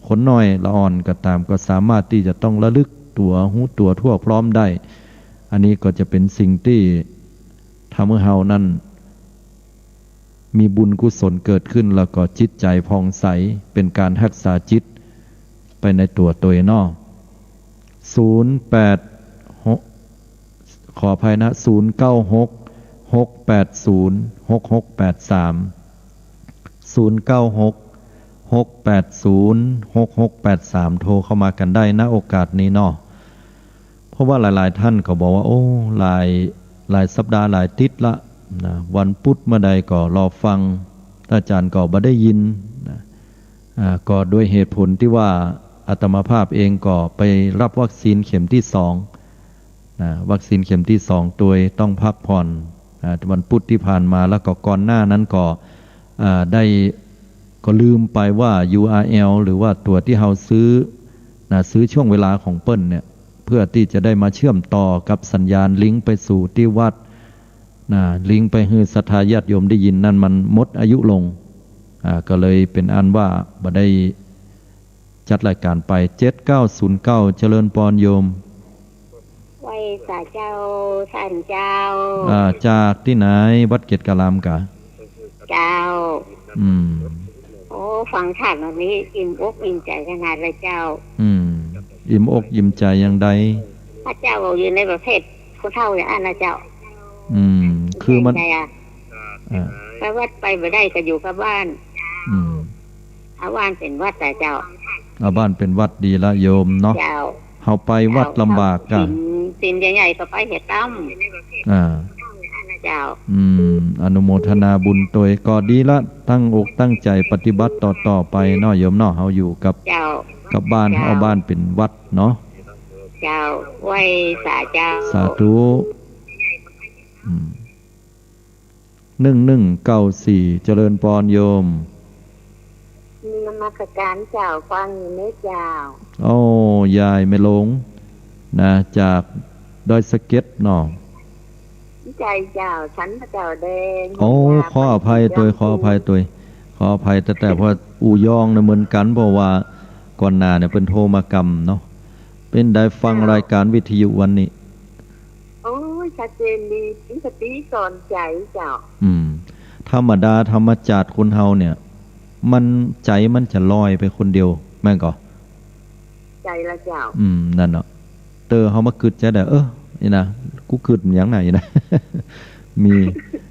คนน้อยละอ่อนก็ตามก็สามารถที่จะต้องระลึกตัวหูตัวทั่วพร้อมได้อันนี้ก็จะเป็นสิ่งที่ทำให้เรานั้นมีบุญกุศลเกิดขึ้นแล้วก็จิตใจผ่องใสเป็นการรักษาจิตไปในตัวเนาะขออภัยนะ0966806683 0966806683 680 6683โทรเข้ามากันได้ณโอกาสนี้เนาะเพราะว่าหลายๆท่านก็บอกว่าโอ้หลายสัปดาห์หลายติดละนะวันพุธเมื่อใดก็รอฟังอาจารย์ก็บ่ได้ยินนะก็ด้วยเหตุผลที่ว่าอาตมาภาพเองก็ไปรับวัคซีนเข็มที่2นะวัคซีนเข็มที่2ตัวต้องพักผ่อนวันพุธที่ผ่านมาแล้วก็ก่อนหน้านั้นก็ได้ก็ลืมไปว่า URL หรือว่าตัวที่เราซื้อช่วงเวลาของเปิ้ลเนี่ยเพื่อที่จะได้มาเชื่อมต่อกับสัญญาณลิงก์ไปสู่ที่วัดลิงก์ไปให้ศรัทธาญาติโยมได้ยินนั่นมันหมดอายุลงก็เลยเป็นอันว่าบ่ได้จัดรายการไป7909เจริญปรโยมไว้สาเจ้าท่านเจ้าจากที่ไหนวัดเกตกะลามกะเจ้าโอ้ฟังท่านวันนี้อิ่มอกอิ่มใจขนาดเลยเจ้าอิ่มอกอิ่มใจอย่างใดพระเจ้าอยู่ในประเทศคนเฒ่าอย่างนั้นนะเจ้าคือมันไปวัดไปไม่ได้ก็อยู่กับบ้านเอาบ้านเป็นวัดแต่เจ้าเอาบ้านเป็นวัดดีละโยมเนาะเฮาไปวัดลำบากกะสินใหญ่ๆก็ไปเหตุตั้มเจ้าอนุโมทนาบุญตัวก็ดีละตั้งอกตั้งใจปฏิบัติต่อไปเนาะโยมเนาะเฮาอยู่กับบ้านเอาบ้านเป็นวัดเนาะเจ้าไว้สาเจ้าสาธุ1194เจริญพรโยมนมัสการเจ้าฟังอยู่นี่เจ้าโอ้ยายไม่ลงนะจากดอยสะเก็ดเนาะใจเจ้าฉันพระเจ้าแดงโอ้ขออภัยตัวขออภัยแต่พออู่ยองเนี่ยเหมือนกันเพราะว่าก่อนหน้าเนี่ยเป็นโทรมากรรมเนาะเป็นได้ฟังรายการวิทยุวันนี้โอ้ยชัดเจนดีสติสอนใจเจ้าธรรมดาธรรมจาร์คนเฮาเนี่ยมันใจมันจะลอยไปคนเดียวแม่งก่อใจละเจ้านั่นเนาะเตอเฮามาคิดใจได้นี่นะกูคิดอย่างไหนนะมี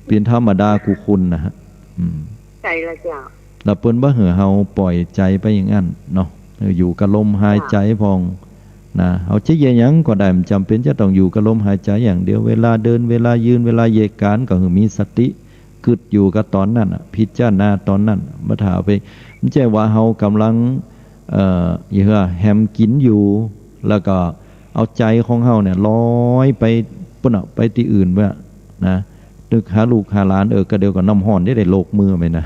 เปลี่ยนธรรมดากูคุณนะฮะใจละเจ้าแล้วเปิ้นบ่เหอเฮาปล่อยใจไปอย่างนั้นเนาะอยู่กับลมหายใจพองนะเฮาสิเฮ็ดหยังก็ได้มันจำเป็นจะต้องอยู่กับลมหายใจอย่างเดียวเวลาเดินเวลายืนเวลาเหยียดการก็คือมีสติคิดอยู่กับตอนนั้นพิจารณาตอนนั้นบ่ถาไปมันใช่ว่าเฮากำลังแฮมกินอยู่แล้วก็เอาใจของเฮาเนี่ยลอยไปปุ่นไปที่อื่นเว้ยนะนึกหาลูกหาหลานก็เดียวกับน้ำห้อนได้โลกมือไปนะ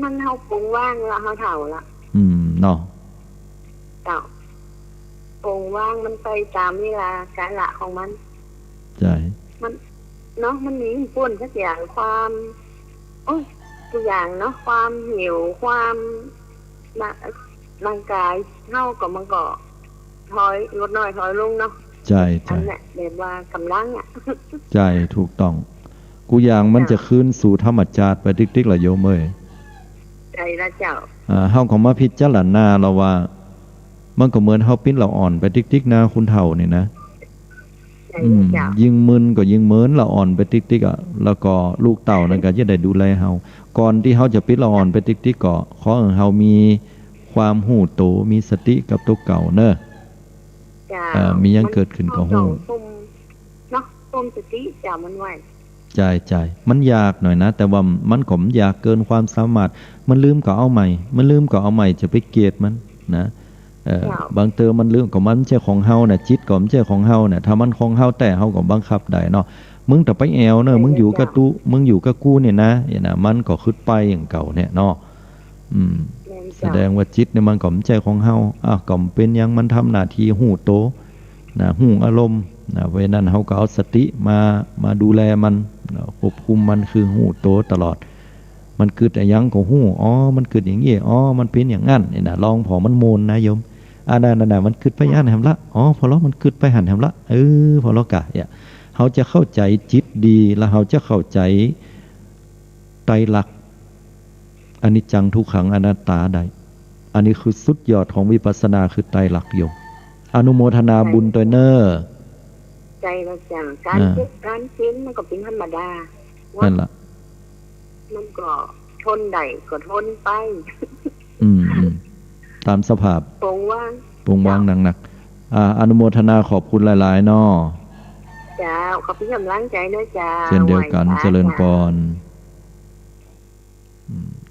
มันเฮาปรุงว่างละเฮาเฒ่าละเนาะเจ้าปรุงว่างมันไปตามเวลากาลของมันใช่มันเนาะมันมีปุ่นสักอย่างความตัวอย่างเนาะความหิวความร่างกายเท่ากับมันก็ถอยลดน้อยถอยลงเนาะใช่อันนี้แบบว่ากำลังใช่ถูกต้องกูอย่างมันจะคืนสู่ธรรมชาติไปติ๊กๆละโยมเอ้ยใจละเจ้าเฮาของมาพิจารณาเราว่ามันก็เหมือนเฮาปิ้นเราอ่อนไปติ๊กๆนะคุณเฒ่านี่นะยิ่งมึนก็ยิ่งเหมือนละอ่อนไปติ๊กๆแล้วก็ลูกเต่านั่นก็จะได้ดูแลเฮาก่อนที่เฮาจะปิ้นละอ่อนไปติ๊กๆก็ขอให้เฮามีความหูโตมีสติกับตัวเก่าเนอะมียังเกิดขึ้นก็หูเนาะต้มสติจ้ามันไว้ใจมันยากหน่อยนะแต่ว่ามันก็ยากเกินความสามารถมันลืมก็เอาใหม่จะไปเกลียดมันนะบางเติมมันลืมก็มันไม่ใช่ของเฮาน่ะจิตก็ไม่ใช่ของเฮาน่ะถ้ามันของเฮาแต่เฮาก็บังคับได้เนาะมึงแต่ไปแอวเนอะมึงอยู่กับกูเนี่ยนะมันก็ขึ้นไปอย่างเก่าเนี่ยเนาะแสดงว่าจิตเนี่ยมันก็ไม่ใช่ของเฮาก็เป็นอย่างมันทำหน้าที่หูโตนะหูอารมณ์นะเพราะนั้นเฮาก็เอาสติมาดูแลมันควบคุมมันคือหูโตตลอดมันเกิดอย่างก็หูมันเกิดอย่างงี้มันเป็นอย่างงั้นนี่นะลองพอมันโมนนะโยมนั่นมันเกิดไปอันแหมละพอแล้วมันเกิดไปหันแหมละพอแล้วกะเฮาจะเข้าใจจิตดีแล้วเฮาจะเข้าใจไตรลักษณ์อนิจจังทุกขังอนัตตาได้อันนี้คือสุดยอดของวิปัสสนาคือไตรลักษณ์โยมอนุโมทนาบุญตัวเนอใจเราจังการคิดมันก็เป็นธรรมดานั่นล่ะมันก็ ทนได้ก็ทนไป อืมตามสภาพ ปรงว่าง ปรุงวางหนักๆอนุโมทนาขอบคุณหลายๆน้อ เจ้าขอบคุณกำลังใจด้วยเจ้า เช่นเดียวกัน ไหว้พระ เจริญพ เจ้าร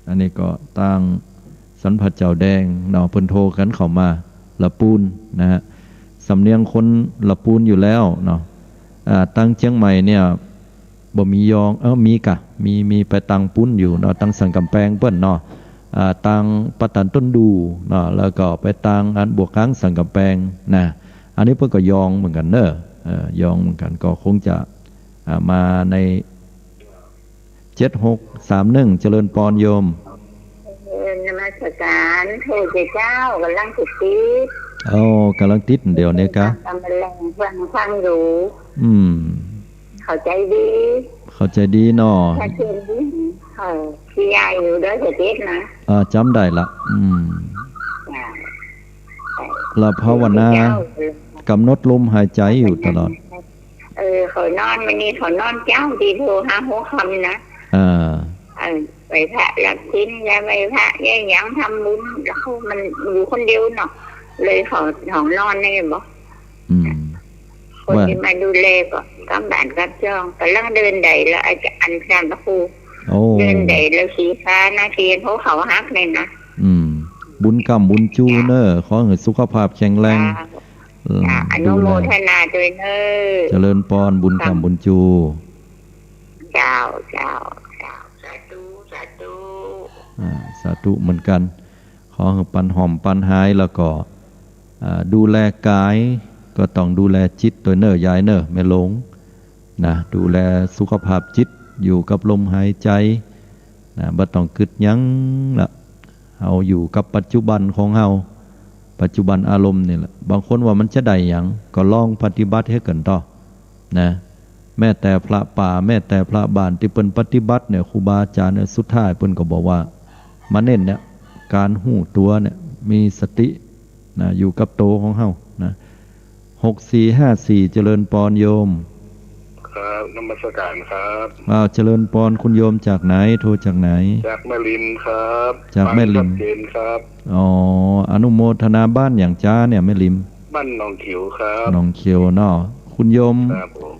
อันนี้ก็ตั้งสันผัดเจ้าแดงเนาะเพิ่นโทรกันเข้ามาละปูนนะฮะสำเนียงคนละปูนอยู่แล้วเนาะตั้งเชียงใหม่เนี่ยบ่มียองมีกะมีไปตังปุ้นอยู่เนาะตั้งสังกำแพงเปิ้นเนาะตังปะตันต้นดูเนาะแล้วก็ไปตังอันบวกค้างสังกำแพงนะอันนี้เพิ่นก็ยองเหมือนกันเนอะยองเหมือนกันก็คงจะมาใน7631เจริญปอนโยมนมัสการเทพเจ้ากำลังติดติด กำลังติดเดี๋ยวนี้กะกำลังฟังอยู่เข้าใจดี เข้าใจดีเนาะถ้าเช่นนี้พี่ยายอยู่ด้วยเถิดติดนะจำได้ละละภาวนากำหนดลมหายใจอยู่ตลอดเขานอนวันนี้เขานอนเจ้าดีโทรหาหัวคำนะไปพระรักทิ้นยายไปพระยายยังทำบุญแล้วมันอยู่คนเดียวเนาะเลยของนอนนี่บอกคนที่มาดูแลก็กำบ้านกับจ้องกำลังเดินใดแล้วอันการพระครูเดินใดแล้วขี่ฟ้านาทีเขาฮักเลยนะบุญกรรมบุญจูเนอขอให้สุขภาพแข็งแรงอนุโมทนาด้วยเนอเจริญปอนบุญกรรมบุญจูเจ้าสาธุเหมือนกันขอให้ปันหอมปันหายแล้วก็ดูแลกายก็ต้องดูแลจิตตัวเนอยายเนอไม่หลงนะดูแลสุขภาพจิตอยู่กับลมหายใจนะบ่ต้องคิดยั้งละเอาอยู่กับปัจจุบันของเฮาปัจจุบันอารมณ์นี่แหละบางคนว่ามันจะได้หยังก็ลองปฏิบัติให้กันต่อนะแม้แต่พระป่าแม้แต่พระบ้านที่เพิ่นปฏิบัติเนี่ยครูบาอาจารย์เนี่ยสุดท้ายเพิ่นก็บอกว่ามาเน้นเนี่ยการหู้ตัวเนี่ยมีสตินะอยู่กับโตของเฮานะ6454เจริญปอนโยมครับนมัสการครับเจริญปอนคุณโยมจากไหนโทรจากไหนจากแม่ริมครับจากแม่ริมครับอนุโมทนาบ้านอย่างจ้าเนี่ยแม่ริมบ้านหนองขิวครับหนองเขียวเนาะคุณโยมครับผม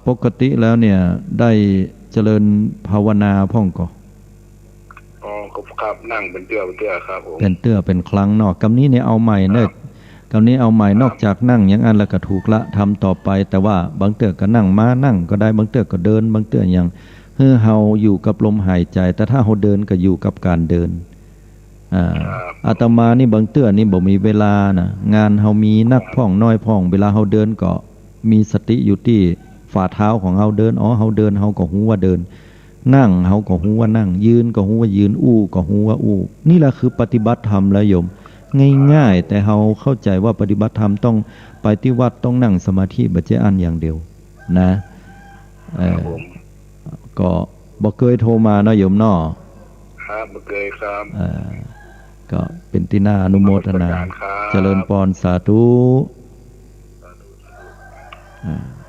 ปกติแล้วเนี่ยได้เจริญภาวนาพ่องก็ครับนั่งเป็นเตื้อครับผมเป็นเตื้อเป็นครั้งเนาะกำนี้เนี่ยเอาใหม่เนอะกำนี้เอาใหม่นอกจากนั่งอย่างอันแล้วก็ถูกละทำต่อไปแต่ว่าบางเตื้อก็นั่งมานั่งก็ได้บางเตื้อก็เดินบางเตื้ออย่างเฮาอยู่กับลมหายใจแต่ถ้าเฮาเดินก็อยู่กับการเดินอาตมานี่บางเตื้อนี่บ่มีเวลานะงานเฮามีนักพ่องน้อยพ่องเวลาเฮาเดินก็มีสติอยู่ที่ฝ่าเท้าของเฮาเดินเฮาเดินเฮาก็ฮู้ว่าเดินนั่งเฮาก็ฮู้ว่านั่งยืนก็ฮู้ว่ายืนอู้ก็ฮู้ว่าอู้นี่แหละคือปฏิบัติธรรมแล้วโยมง่ายๆแต่เฮาเข้าใจว่าปฏิบัติธรรมต้องไปที่วัดต้องนั่งสมาธิบ่ใช่อันอย่างเดียวนะก็บ่เคยโทรมาเนาะโยมเนาะครับบ่เคยครับก็เป็นที่น่าอนุโมทนาเจริญพรสาธุ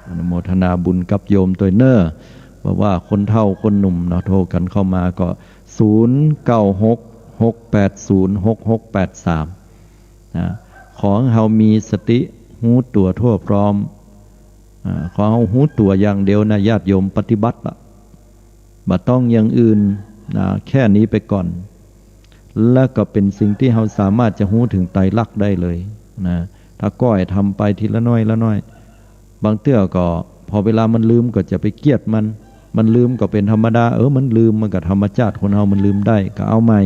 อนุโมทนาบุญกับโยมตัวเนอว่าคนเฒ่าคนหนุ่มเนาะโทรกันเข้ามาก็0966806683นะขอให้เฮามีสติหูตัวทั่วพร้อมขอเฮาหูตัวอย่างเดียวนะญาติโยมปฏิบัติละบ่ต้องอย่างอื่นนะแค่นี้ไปก่อนแล้วก็เป็นสิ่งที่เฮาสามารถจะหูถึงไตรลักษณ์ได้เลยนะถ้าก้อยทำไปทีละน้อยละน้อยบางเตื้อก็พอเวลามันลืมก็จะไปเกียดมันลืมก็เป็นธรรมดามันลืมมันก็ธรรมชาติคนเฮามันลืมได้ก็เอาใหม่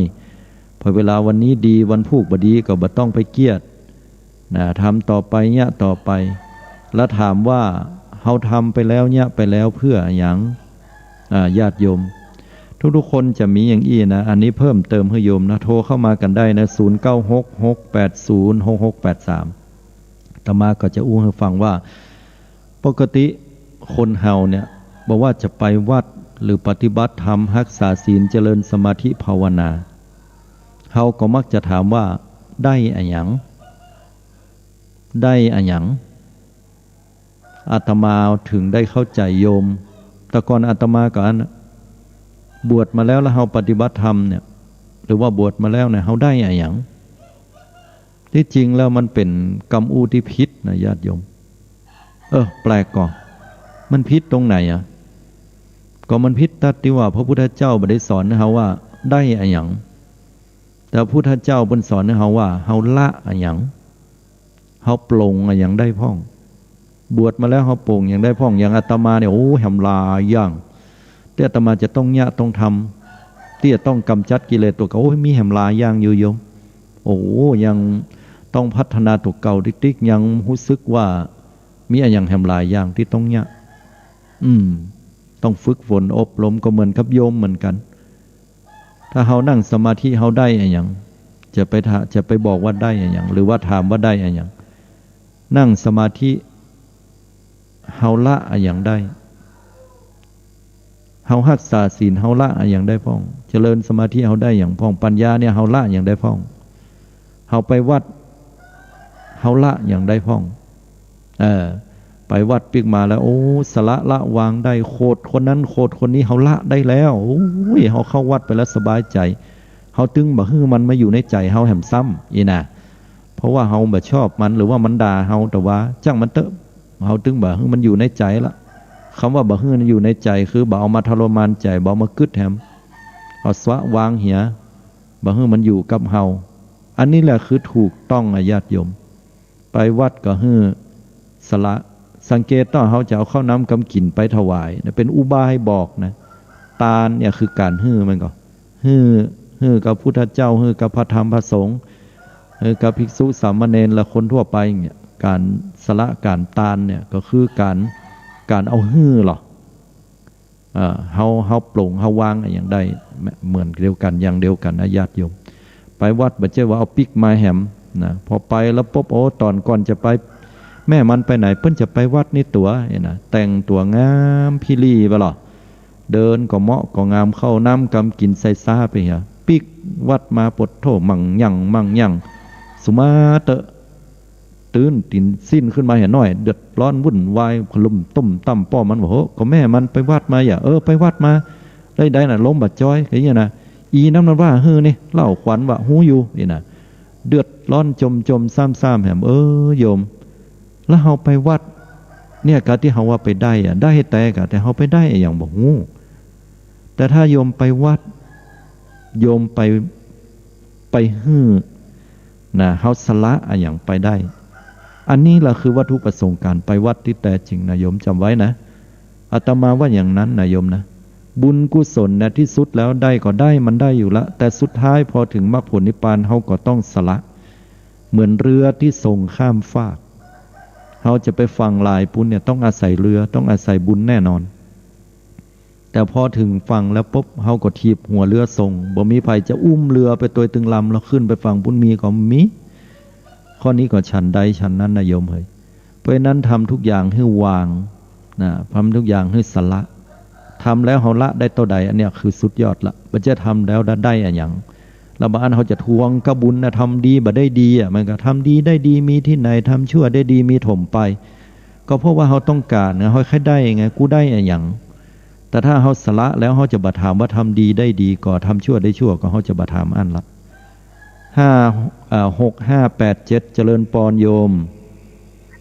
พอเวลาวันนี้ดีวันพุธบ่ดีก็บ่ต้องไปเกียดนะทำต่อไปเนี่ยต่อไปแล้วถามว่าเฮาทำไปแล้วเนี่ยไปแล้วเพื่อหยังญาติโยมทุกๆคนจะมีอย่างอี้นะอันนี้เพิ่มเติมให้โยมนะโทรเข้ามากันได้นะ0966806683อาตมาก็จะอู้ให้ฟังว่าปกติคนเฮาเนี่ยบอกว่าจะไปวัดหรือปฏิบัติธรรมรักษาศีลเจริญสมาธิภาวนาเฮาก็มักจะถามว่าได้อะหยังอาตมาถึงได้เข้าใจโยมแต่ก่อนอาตมาก็ บวชมาแล้วเฮาปฏิบัติธรรมเนี่ยหรือว่าบวชมาแล้วเนี่ยเฮาได้อะไรอย่างที่จริงแล้วมันเป็นกรรมอูที่พิษนะญาติโยมแปลกก่อนมันพิษตรงไหนอ่ะก็มันพิษตัดที่ว่าพระพุทธเจ้าบ่ได้สอนให้เฮาว่าได้อะไรอย่างแต่พระพุทธเจ้าเพิ่นสอนให้เฮาว่าเฮาละอะไรอย่างเฮาปลงอะไรอย่างได้พ่องบวชมาแล้วเฮาปลงอย่างได้พ่องอย่างอาตมาเนี่ยโอ้แหมลายอย่างแต่อาตมาจะต้องยะต้องทำที่จะต้องกำจัดกิเลสตัวเก่าโอ้ยมีแหมลายอย่างอยู่โยมโอ้ยังต้องพัฒนาตัวเก่าติ๊กๆยังรู้สึกว่ามีอะไรอย่างแหมลายอย่างที่ต้องยะต้องฝึกฝนอบรมก็เหมือนกับโยมเหมือนกันถ้าเฮานั่งสมาธิเฮาได้อะไรอย่างจะไปบอกว่าได้อะไรอย่างหรือว่าถามว่าได้อะไรอย่างนั่งสมาธิเฮาละอะไรอย่างได้เฮารักษาศีลเฮาละอะไรอย่างได้พ้องเจริญสมาธิเฮาได้อย่างพ้องปัญญาเนี่ยเฮาละอย่างได้พ้องเฮาไปวัดเฮาละอย่างได้พ้องไปวัดปิกมาแล้วโอ้สละวางได้โคตรคนนั้นโคตรคนนี้เฮาละได้แล้วโอ้ยเฮาเข้าวัดไปแล้วสบายใจเฮาตึงบ่ฮื้อมันมาอยู่ในใจเฮาแหมซ้ำอีน่ะเพราะว่าเฮาบ่ชอบมันหรือว่ามันด่าเฮาแต่ว่าจังมันเตอะเฮาตึงบ่ฮื้อมันอยู่ในใจละคำว่าบ่ฮื้อมันอยู่ในใจคือบ่เอามาทรมานใจบ่เอามากึดแฮมเอาสวะวางเหียบ่ฮื้อมันอยู่กับเฮาอันนี้แหละคือถูกต้องญาติโยมไปวัดก็ฮื้อสละสังเกตต้องเขาจะเอาข้าวน้ำกำกินไปถวายนะเป็นอุบายบอกนะตาลเนี่ยคือการฮื้อมันก็ฮื้อกับพุทธเจ้าฮื้อกับพระธรรมพระสงฆ์ฮื้อกับภิกษุสามเณรและคนทั่วไปเนี่ยการสละการตาลเนี่ยก็คือการเอาฮื้อหรอเฮาปลงเฮาวางอย่างใดเหมือนเดียวกันอย่างเดียวกันนะญาติโยมไปวัดบ่ใช่ว่าเอาปิกมาแหมนะพอไปแล้วปุ๊บโอ้ตอนก่อนจะไปแม่มันไปไหนเพิ่นจะไปวัดนี่ตัวนะแต่งตัวงามพิลีบ่หรอเดินก็เหมาะก็งามเข้าน้ำกำกินใส่ซ่าไปฮะปิกวัดมาปดโถมั่งยั่งสุมาเตะตื่นตินสิ้นขึ้นมาเห็นหน่อยเดือดร้อนวุ่นวายขลุ่มต้มตั้มป้อมันบอกโหก็แม่มันไปวัดมาอย่าไปวัดมาได้น่ะล้มบัดจ้อยอย่างเงี้ยนะอีน้ำมันว่านี่เล่าขวัญว่าหูอยู่นี่นะเดือดร้อนจมซ้ำแหมโยมแล้วเฮาไปวัดเนี่ยการที่เฮาว่าไปได้ได้แต่เฮาไปได้อย่างบ่ฮู้แต่ถ้าโยมไปวัดโยมไปฮื้อนะเฮาสละอย่างไปได้อันนี้ล่ะคือวัตถุประสงค์การไปวัดที่แท้จริงนะโยมจำไว้นะอาตมาว่าอย่างนั้นนะโยมนะบุญกุศลนะที่สุดแล้วได้ก็ได้มันได้อยู่ละแต่สุดท้ายพอถึงมรรคผลนิพพานเฮาก็ต้องสละเหมือนเรือที่ส่งข้ามฟากเราจะไปฝั่งลายปุ้นเนี่ยต้องอาศัยเรือต้องอาศัยบุญแน่นอนแต่พอถึงฝั่งแล้วปุ๊บเราก็ทีบหัวเรือส่งบ่มีภัยจะอุ้มเรือไปตัวตึงลำแล้วขึ้นไปฝั่งปุ้นมีก็มีข้อนี้ก็ฉันใดฉันนั้นนะโยมเฮ้ยเพราะนั้นทำทุกอย่างให้วางนะทำทุกอย่างให้สละทำแล้วเราละได้ตัวใดอันเนี้ยคือสุดยอดละมันจะทำแล้วได้อย่างแล้วบางอันเขาจะทวงกระบุญนะทำดีบ่ได้ดีมันก็ทำดีได้ดีมีที่ไหนทำชั่วได้ดีมีถมไปก็เพราะว่าเขาต้องการนะเขาแค่ได้ไงกูได้อย่างแต่ถ้าเขาสละแล้วเขาจะบัดถามว่าทำดีได้ดีก็ทำชั่วได้ชั่วก็เขาจะบัดถามอันละ6-5-8-7เจริญปอนโยม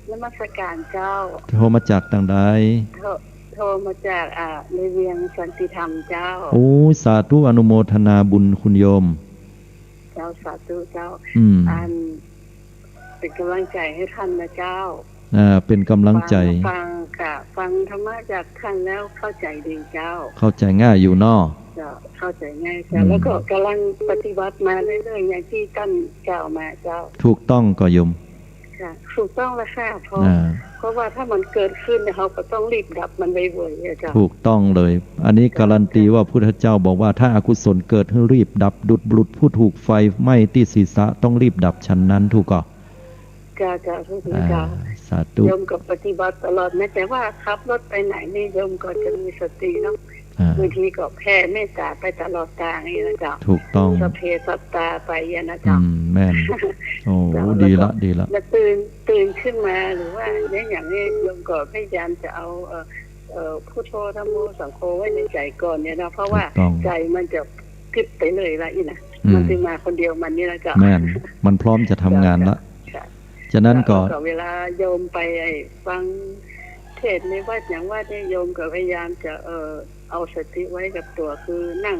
นมัสการเจ้าโทรมาจากต่างใดโทรมาจากในเวียงสันติธรรมเจ้าโอ้สาธุอนุโมทนาบุญคุณโยมเจ้าสาธุเจ้าเป็นกำลังใจให้ท่านนะเจ้าเป็นกำลังใจฟังธรรมะจากท่านแล้วเข้าใจดีเจ้าเข้าใจง่ายอยู่เนาะเข้าใจง่ายเจ้าแล้วก็กำลังปฏิบัติมาเรื่อยๆอย่างที่ท่านกล่าวมาเจ้าถูกต้องก็โยมค่ะถูกต้องแล้วค่ะเพราะว่าถ้ามันเกิดขึ้นเราก็ต้องรีบดับมันไว้ๆเจ้าถูกต้องเลยอันนี้การันตีว่าพุทธเจ้าบอกว่าถ้าอกุศลเกิดให้รีบดับดุจบุรุษผู้ถูกไฟไหม้ที่ศีรษะต้องรีบดับฉันนั้นถูกก่อจ้าทุกท่านสาธุโยมก็ปฏิบัติตลอดแม้แต่ว่าขับรถไปไหนนี่โยมก็จะมีสติเนาะบางทีก็แผ่เมตตาไปตลอดทางนี่นะจ๊ะถูกต้องสัพเพสัตตาไปนะจ๊ะแม่นโอ้ดีละแล้วตื่นขึ้นมาหรือว่าอย่างนี้โยมก็พยายามจะเอา พุทโธธัมโมสังโฆไว้ในใจก่อนเนี่ยนะเพราะว่า ถูกต้อง ใจมันจะคิดไปเลยละอีนะ อืม มันถึงมาคนเดียวมันนี่นะจ๊ะ แม่นมันพร้อมจะทำงานละ ค่ะ ฉะนั้นก็ เวลาโยมไปฟังเทศน์ในวัดอย่างว่าเนี่ยโยมก็พยายามจะเอาสติไว้กับตัวคือนั่ง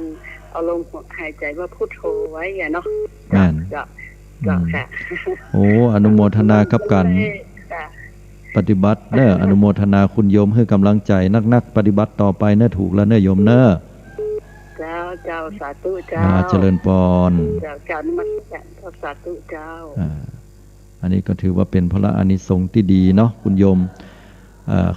เอาลมหายใจว่าพุทโธไว้ไงเนาะ แม่น จ้ะ อืม ค่ะ โอ้อนุโมทนากับการ ค่ะ ปฏิบัติเนอะอนุโมทนาคุณโยมให้กำลังใจนักปฏิบัติต่อไปเนอะถูกแล้วเนอะโยมเนอะ เจ้าสาธุเจ้า เจริญพร เจ้านมัสการเจ้าสาธุเจ้า อันนี้ก็ถือว่าเป็นพระอานิสงส์ที่ดีเนาะคุณโยม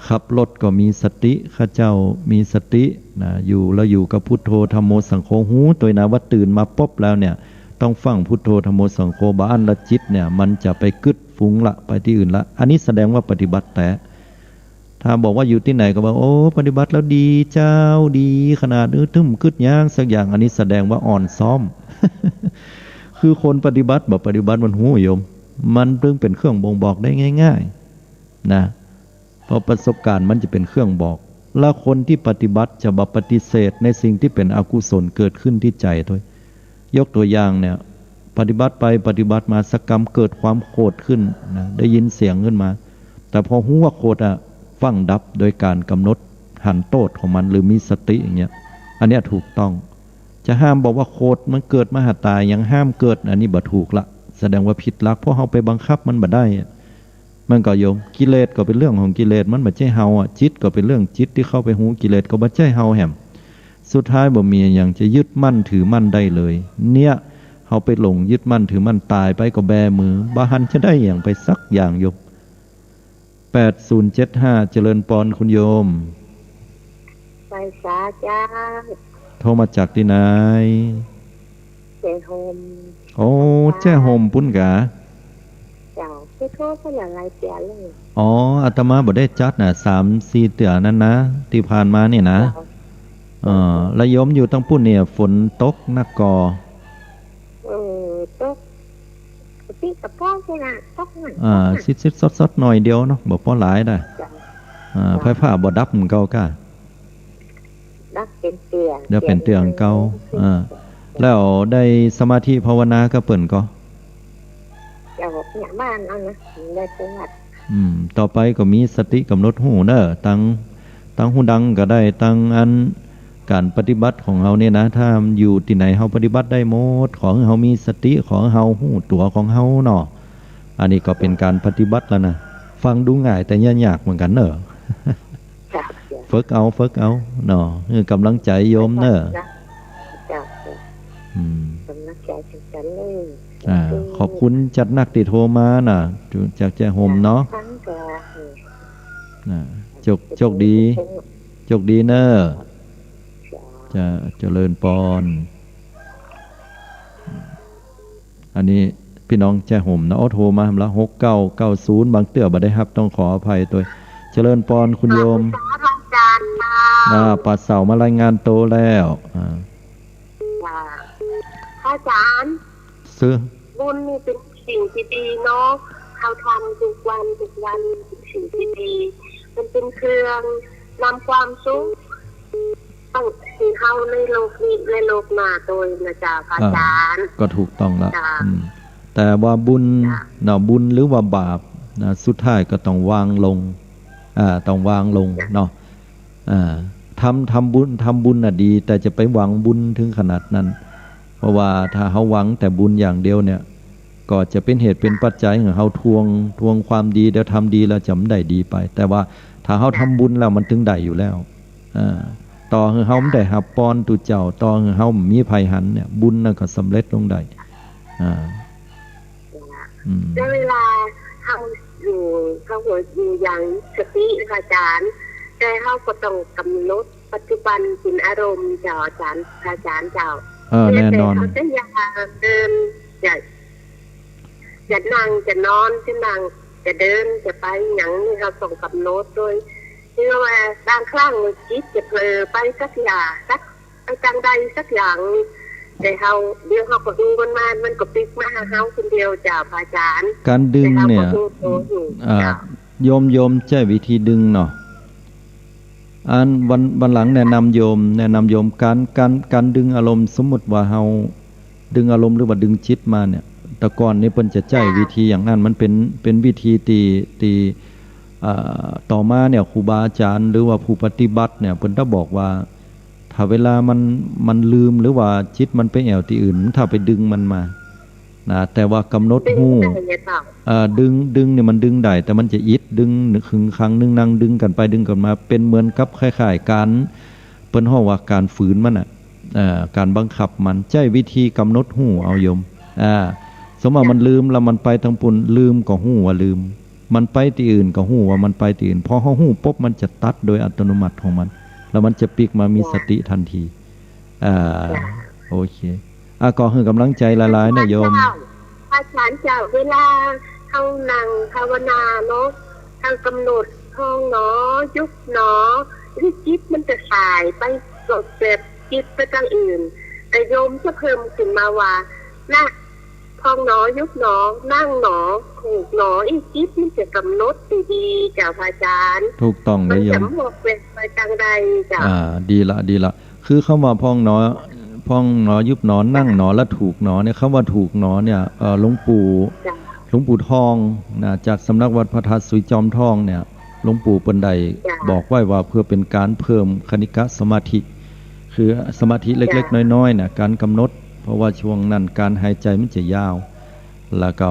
ขับรถก็มีสติข้าเจ้ามีสตินะอยู่กับพุทโธธัมโมสังโฆหูตัวนะว่าตื่นมาปุ๊บแล้วเนี่ยต้องฟังพุทโธธัมโมสังโฆบ้านละจิตเนี่ยมันจะไปกึดฟุ้งละไปที่อื่นละอันนี้แสดงว่าปฏิบัติแต่ถ้าบอกว่าอยู่ที่ไหนก็บอกโอ้ปฏิบัติแล้วดีเจ้าดีขนาดทึ่มกึดย่างสักอย่างอันนี้แสดงว่าอ่อนซ้อม คือคนปฏิบัติแบบปฏิบัติมันหูโยมมันเพิ่งเป็นเครื่องบ่งบอกได้ง่ายๆนะเพราะประสบการณ์มันจะเป็นเครื่องบอกแล้วคนที่ปฏิบัติจะปฏิเสธในสิ่งที่เป็นอกุศลเกิดขึ้นที่ใจด้วยยกตัวอย่างเนี่ยปฏิบัติไปปฏิบัติมาสักกรรมเกิดความโกรธขึ้นนะได้ยินเสียงขึ้นมาแต่พอหูว่าโกรธฟังดับโดยการกำหนดหันโทษของมันหรือมีสติอย่างเงี้ยอันเนี้ยถูกต้องจะห้ามบอกว่าโกรธมันเกิดมหาตายยังห้ามเกิดอันนี้บ่ถูกละแสดงว่าผิดหลักเพราะเฮาไปบังคับมันบ่ได้มันก็โยมกิเลสก็เป็นเรื่องของกิเลสมันบ่ใช่เฮาจิตก็เป็นเรื่องจิตที่เข้าไปหูกิเลสก็บ่ใช่เฮาแหมสุดท้ายบ่มีอย่างจะยึดมั่นถือมั่นได้เลยเนี่ยเฮาไปหลงยึดมั่นถือมั่นตายไปก็แบมือบ่หันจะได้อย่างไปสักอย่างโยม8075เจริญปอนคุณโยม ไปสาจ้า โทรมาจากที่ไหน เจโฮม โอ้แจ้ห่มปุ้นกะ เจ้าที่โทษเป็นอะไรเสียเลย อ๋ออาตมาบ่ได้จัดน่ะ3-4 เดือนนั้นนะที่ผ่านมาเนี่ยนะแล้วโยมอยู่ตั้งปุ้นเนี่ยฝนตกนักกอ ตกพี่กับพ่อใช่ไหมตกหนัก ซิดๆซดๆหน่อยเดียวเนาะบ่พอหลายได้ไฟฟ้าบ่ดับเหมือนเก่ากะ ดักเป็นเตียง เดี๋ยวเป็นเตียงเก่าแล้วได้สมาธิภาวนาก็เปิ่นก็ เจ้าเนี่ยบ้านเอานะได้สวัสดิ์ ต่อไปก็มีสติกำหนดหูเนอะตั้งหูดังก็ได้ตั้งอันการปฏิบัติของเฮาเนี่ยนะถ้าอยู่ที่ไหนเฮาปฏิบัติได้หมดของเฮามีสติของเฮาหูตัวของเฮาเนาะอันนี้ก็เป็นการปฏิบัติแล้วนะฟังดูง่ายแต่ยากเหมือนกันเนอะฝึกเอาเนาะคือกำลังใจโยมเนอะกำลังใจฉันเลย ขอบคุณจัดนักติโทรมาน่ะจากแจ้ห่มเนาะโชคดีเนอะจะเจริญปอนอันนี้พี่น้องแจ้ห่มนะโทรมาละ6990บางเตื้อบ่ได้ครับต้องขออภัยตัวเจริญปอนคุณโยมปัดเสามารายงานโตแล้วอาจารย์ซื้อบุญนี่เป็นสิ่งที่ดีเนาะเขาทำทุกวันเป็นสิ่งที่ดีมันเป็นเครื่องนำความสุขต้องให้เขาในโลกนี้ในโลกหน้าโดยนะจ๊ะอาจารย์ก็ถูกต้องแล้วแต่ว่าบุญบุญหรือว่าบาปสุดท้ายก็ต้องวางลงต้องวางลงเนาะทำบุญน่ะดีแต่จะไปหวังบุญถึงขนาดนั้นเพราะว่าถ้าเขาหวังแต่บุญอย่างเดียวเนี่ยก็จะเป็นเหตุเป็นปัจจัยของเขาทวงความดีเดี๋ยวทำดีแล้วจะไม่ได้ดีไปแต่ว่าถ้าเขาทำบุญแล้วมันถึงได้อยู่แล้วต่อให้เขาไม่ได้หับปอนตุเจ้าต่อให้เขามีภัยหันเนี่ยบุญนั่นก็สำเร็จลงได้ในเวลาเขาอยู่อย่างสติอาจารย์แต่เขาก็ต้องกำหนดปัจจุบันเป็นอารมณ์เจ้าอาจารย์เจ้าแน่นอนเขาจะอยากเดินจะนั่งจะนอนจะนั่งจะเดินจะไปอย่างนี้เขาต้องกำหนดโดยที่ว่าบางครั้งจิตจะเผลอไปสักอย่างไปจังใดสักอย่างแต่เขาเดี๋ยวเขาก็ดึงมันก็ปิกมาหาเขาคนเดียวเจ้าอาจารย์การดึงเนี่ยโยมใช้วิธีดึงเนาะ วันหลังแนะนำโยมการดึงอารมณ์สมมุติว่าเฮาดึงอารมณ์หรือว่าดึงจิตมาเนี่ยแต่ก่อนนี่เพิ่นจะใช้วิธีอย่างนั้นมันเป็นวิธีตีต่อมาเนี่ยครูบาอาจารย์หรือว่าผู้ปฏิบัติเนี่ยเพิ่นจะบอกว่าถ้าเวลามันลืมหรือว่าจิตมันไปแอวที่อื่นถ้าไปดึงมันมานะแต่ว่ากำหนดหู้ดึงเนี่ยมันดึงได้แต่มันจะอิดดึงครึ่งครั้งนึงนั่งดึงกันไปดึงกันมาเป็นเหมือนกับคล้ายๆการเปิ้นฮ้องว่าการฝืนมันการบังคับมันใช้วิธีกำหนดหู้เอาโยมสมมติมันลืมแล้วมันไปทางปุ่นลืมก็หู้ว่าลืมมันไปที่อื่นก็หู้ว่ามันไปที่อื่นพอเฮาหู้ปุ๊บมันจะตัดโดยอัตโนมัติของมันแล้วมันจะปิกมามีสติทันทีโอเคก็ให้กำลังใจหลายๆนะโยมพระอาจารย์เจ้าเวลาเฮานั่งภาวนาเนาะทางกำหนดห้องเนาะยุบเนาะที่จิตมันจะสายไปกดเจ็บจิตไปทางอื่นแต่โยมจะเพิ่มขึ้นมาว่านะพองหนอยุบหนอนั่งหนอถูกหนออีกจิตมันจะกำหนดดีๆจ้าพระอาจารย์ถูกต้องเลยโยมมันจะบอกเป็นไปทางใดจ้าดีละคือเข้ามาพองหนอยุบหนอนั่งหนอและถูกหนอเนี่ยคำว่าถูกหนอเนี่ยหลวงปู่ทองนะจากสำนักวัดพระธาตุสุยจอมทองเนี่ยหลวงปู่ปันไดบอกไว้ว่าเพื่อเป็นการเพิ่มคณิกะสมาธิคือสมาธิเล็กๆน้อยๆเนี่ยการกำหนดเพราะว่าช่วงนั้นการหายใจมันจะยาวแล้วก็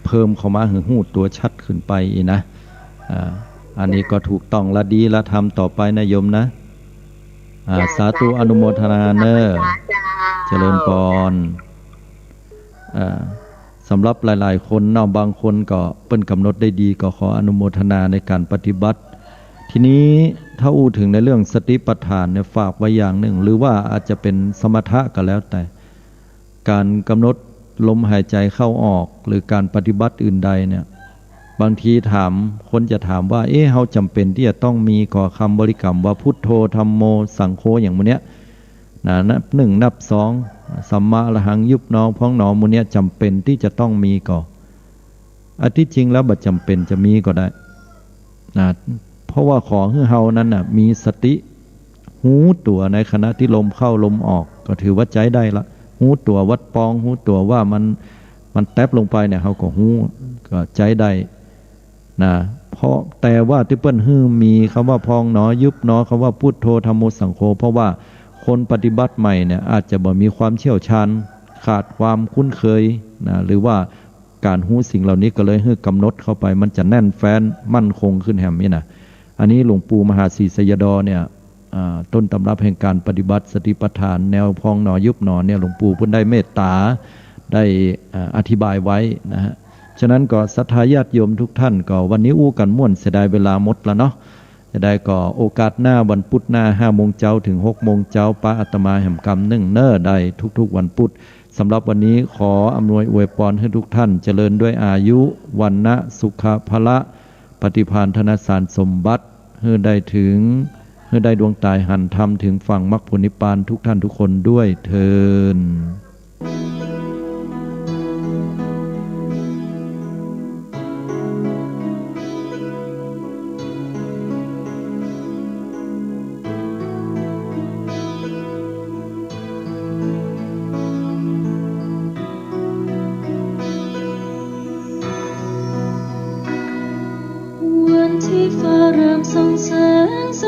เพิ่มเข้ามาหือหูตัวชัดขึ้นไปนะอันนี้ก็ถูกต้องและดีและทำต่อไปนะโยมนะสาธุอนุโมทนาเนอเจริญพรสำหรับหลายๆคนเนาะบางคนก็เปิ้นกำหนดได้ดีก็ขออนุโมทนาในการปฏิบัติทีนี้ถ้าอู้ถึงในเรื่องสติปัฏฐานเนี่ยฝากไว้อย่างหนึ่งหรือว่าอาจจะเป็นสมถะก็แล้วแต่การกำหนดลมหายใจเข้าออกหรือการปฏิบัติอื่นใดเนี่ยบางทีคนจะถามว่าเฮาจำเป็นที่จะต้องมีก่อคำบริกรรมว่าพุทโธธัมโมสังโฆอย่างมื้อเนี้ยนับ1นับ2สัมมาอรหังยุบหนอพองหนอมื้อเนี้ยจำเป็นที่จะต้องมีก่อที่จริงแล้วบ่จำเป็นจะมีก็ได้เพราะว่าขอให้เฮานั้นน่ะมีสติหูตัวในขณะที่ลมเข้าลมออกก็ถือว่าใจได้ละหูตัววัดปองหูตัวว่ามันแตบลงไปเนี่ยเฮาก็หูก็ใจได้เพราะแต่ว่าที่เปิ้นมีคำว่าพองหนอยุบหนอคำว่าพุทโธธัมโมสังโฆเพราะว่าคนปฏิบัติใหม่เนี่ยอาจจะบ่มีความเชี่ยวชาญขาดความคุ้นเคยหรือว่าการหูสิ่งเหล่านี้ก็เลยกำหนดเข้าไปมันจะแน่นแฟ้นมั่นคงขึ้นแหมนี่นะอันนี้หลวงปู่มหาศรีสยดเนี่ยต้นตำรับแห่งการปฏิบัติสติปัฏฐานแนวพองหนอยุบหนอเนี่ยหลวงปู่เพิ่นได้เมตตาได้อธิบายไว้นะฮะฉะนั้นก็ศรัทธาญาติโยมทุกท่านก็วันนี้อู้กันม่วนเสียดายเวลาหมดแล้วเนาะจะได้ก็โอกาสหน้าวันพุธหน้า5 โมงเจ้าถึง6 โมงเจ้าป้าอาตมาแห่งกรรม1ได้ทุกๆวันพุธสำหรับวันนี้ขออำนวยอวยพรให้ทุกท่านเจริญด้วยอายุวันนะสุขภละปฏิภาณธนสารสมบัติให้ได้ดวงตายหันธรรมถึงฝั่งมรรคผลนิพพานทุกท่านทุกคนด้วยเทอญ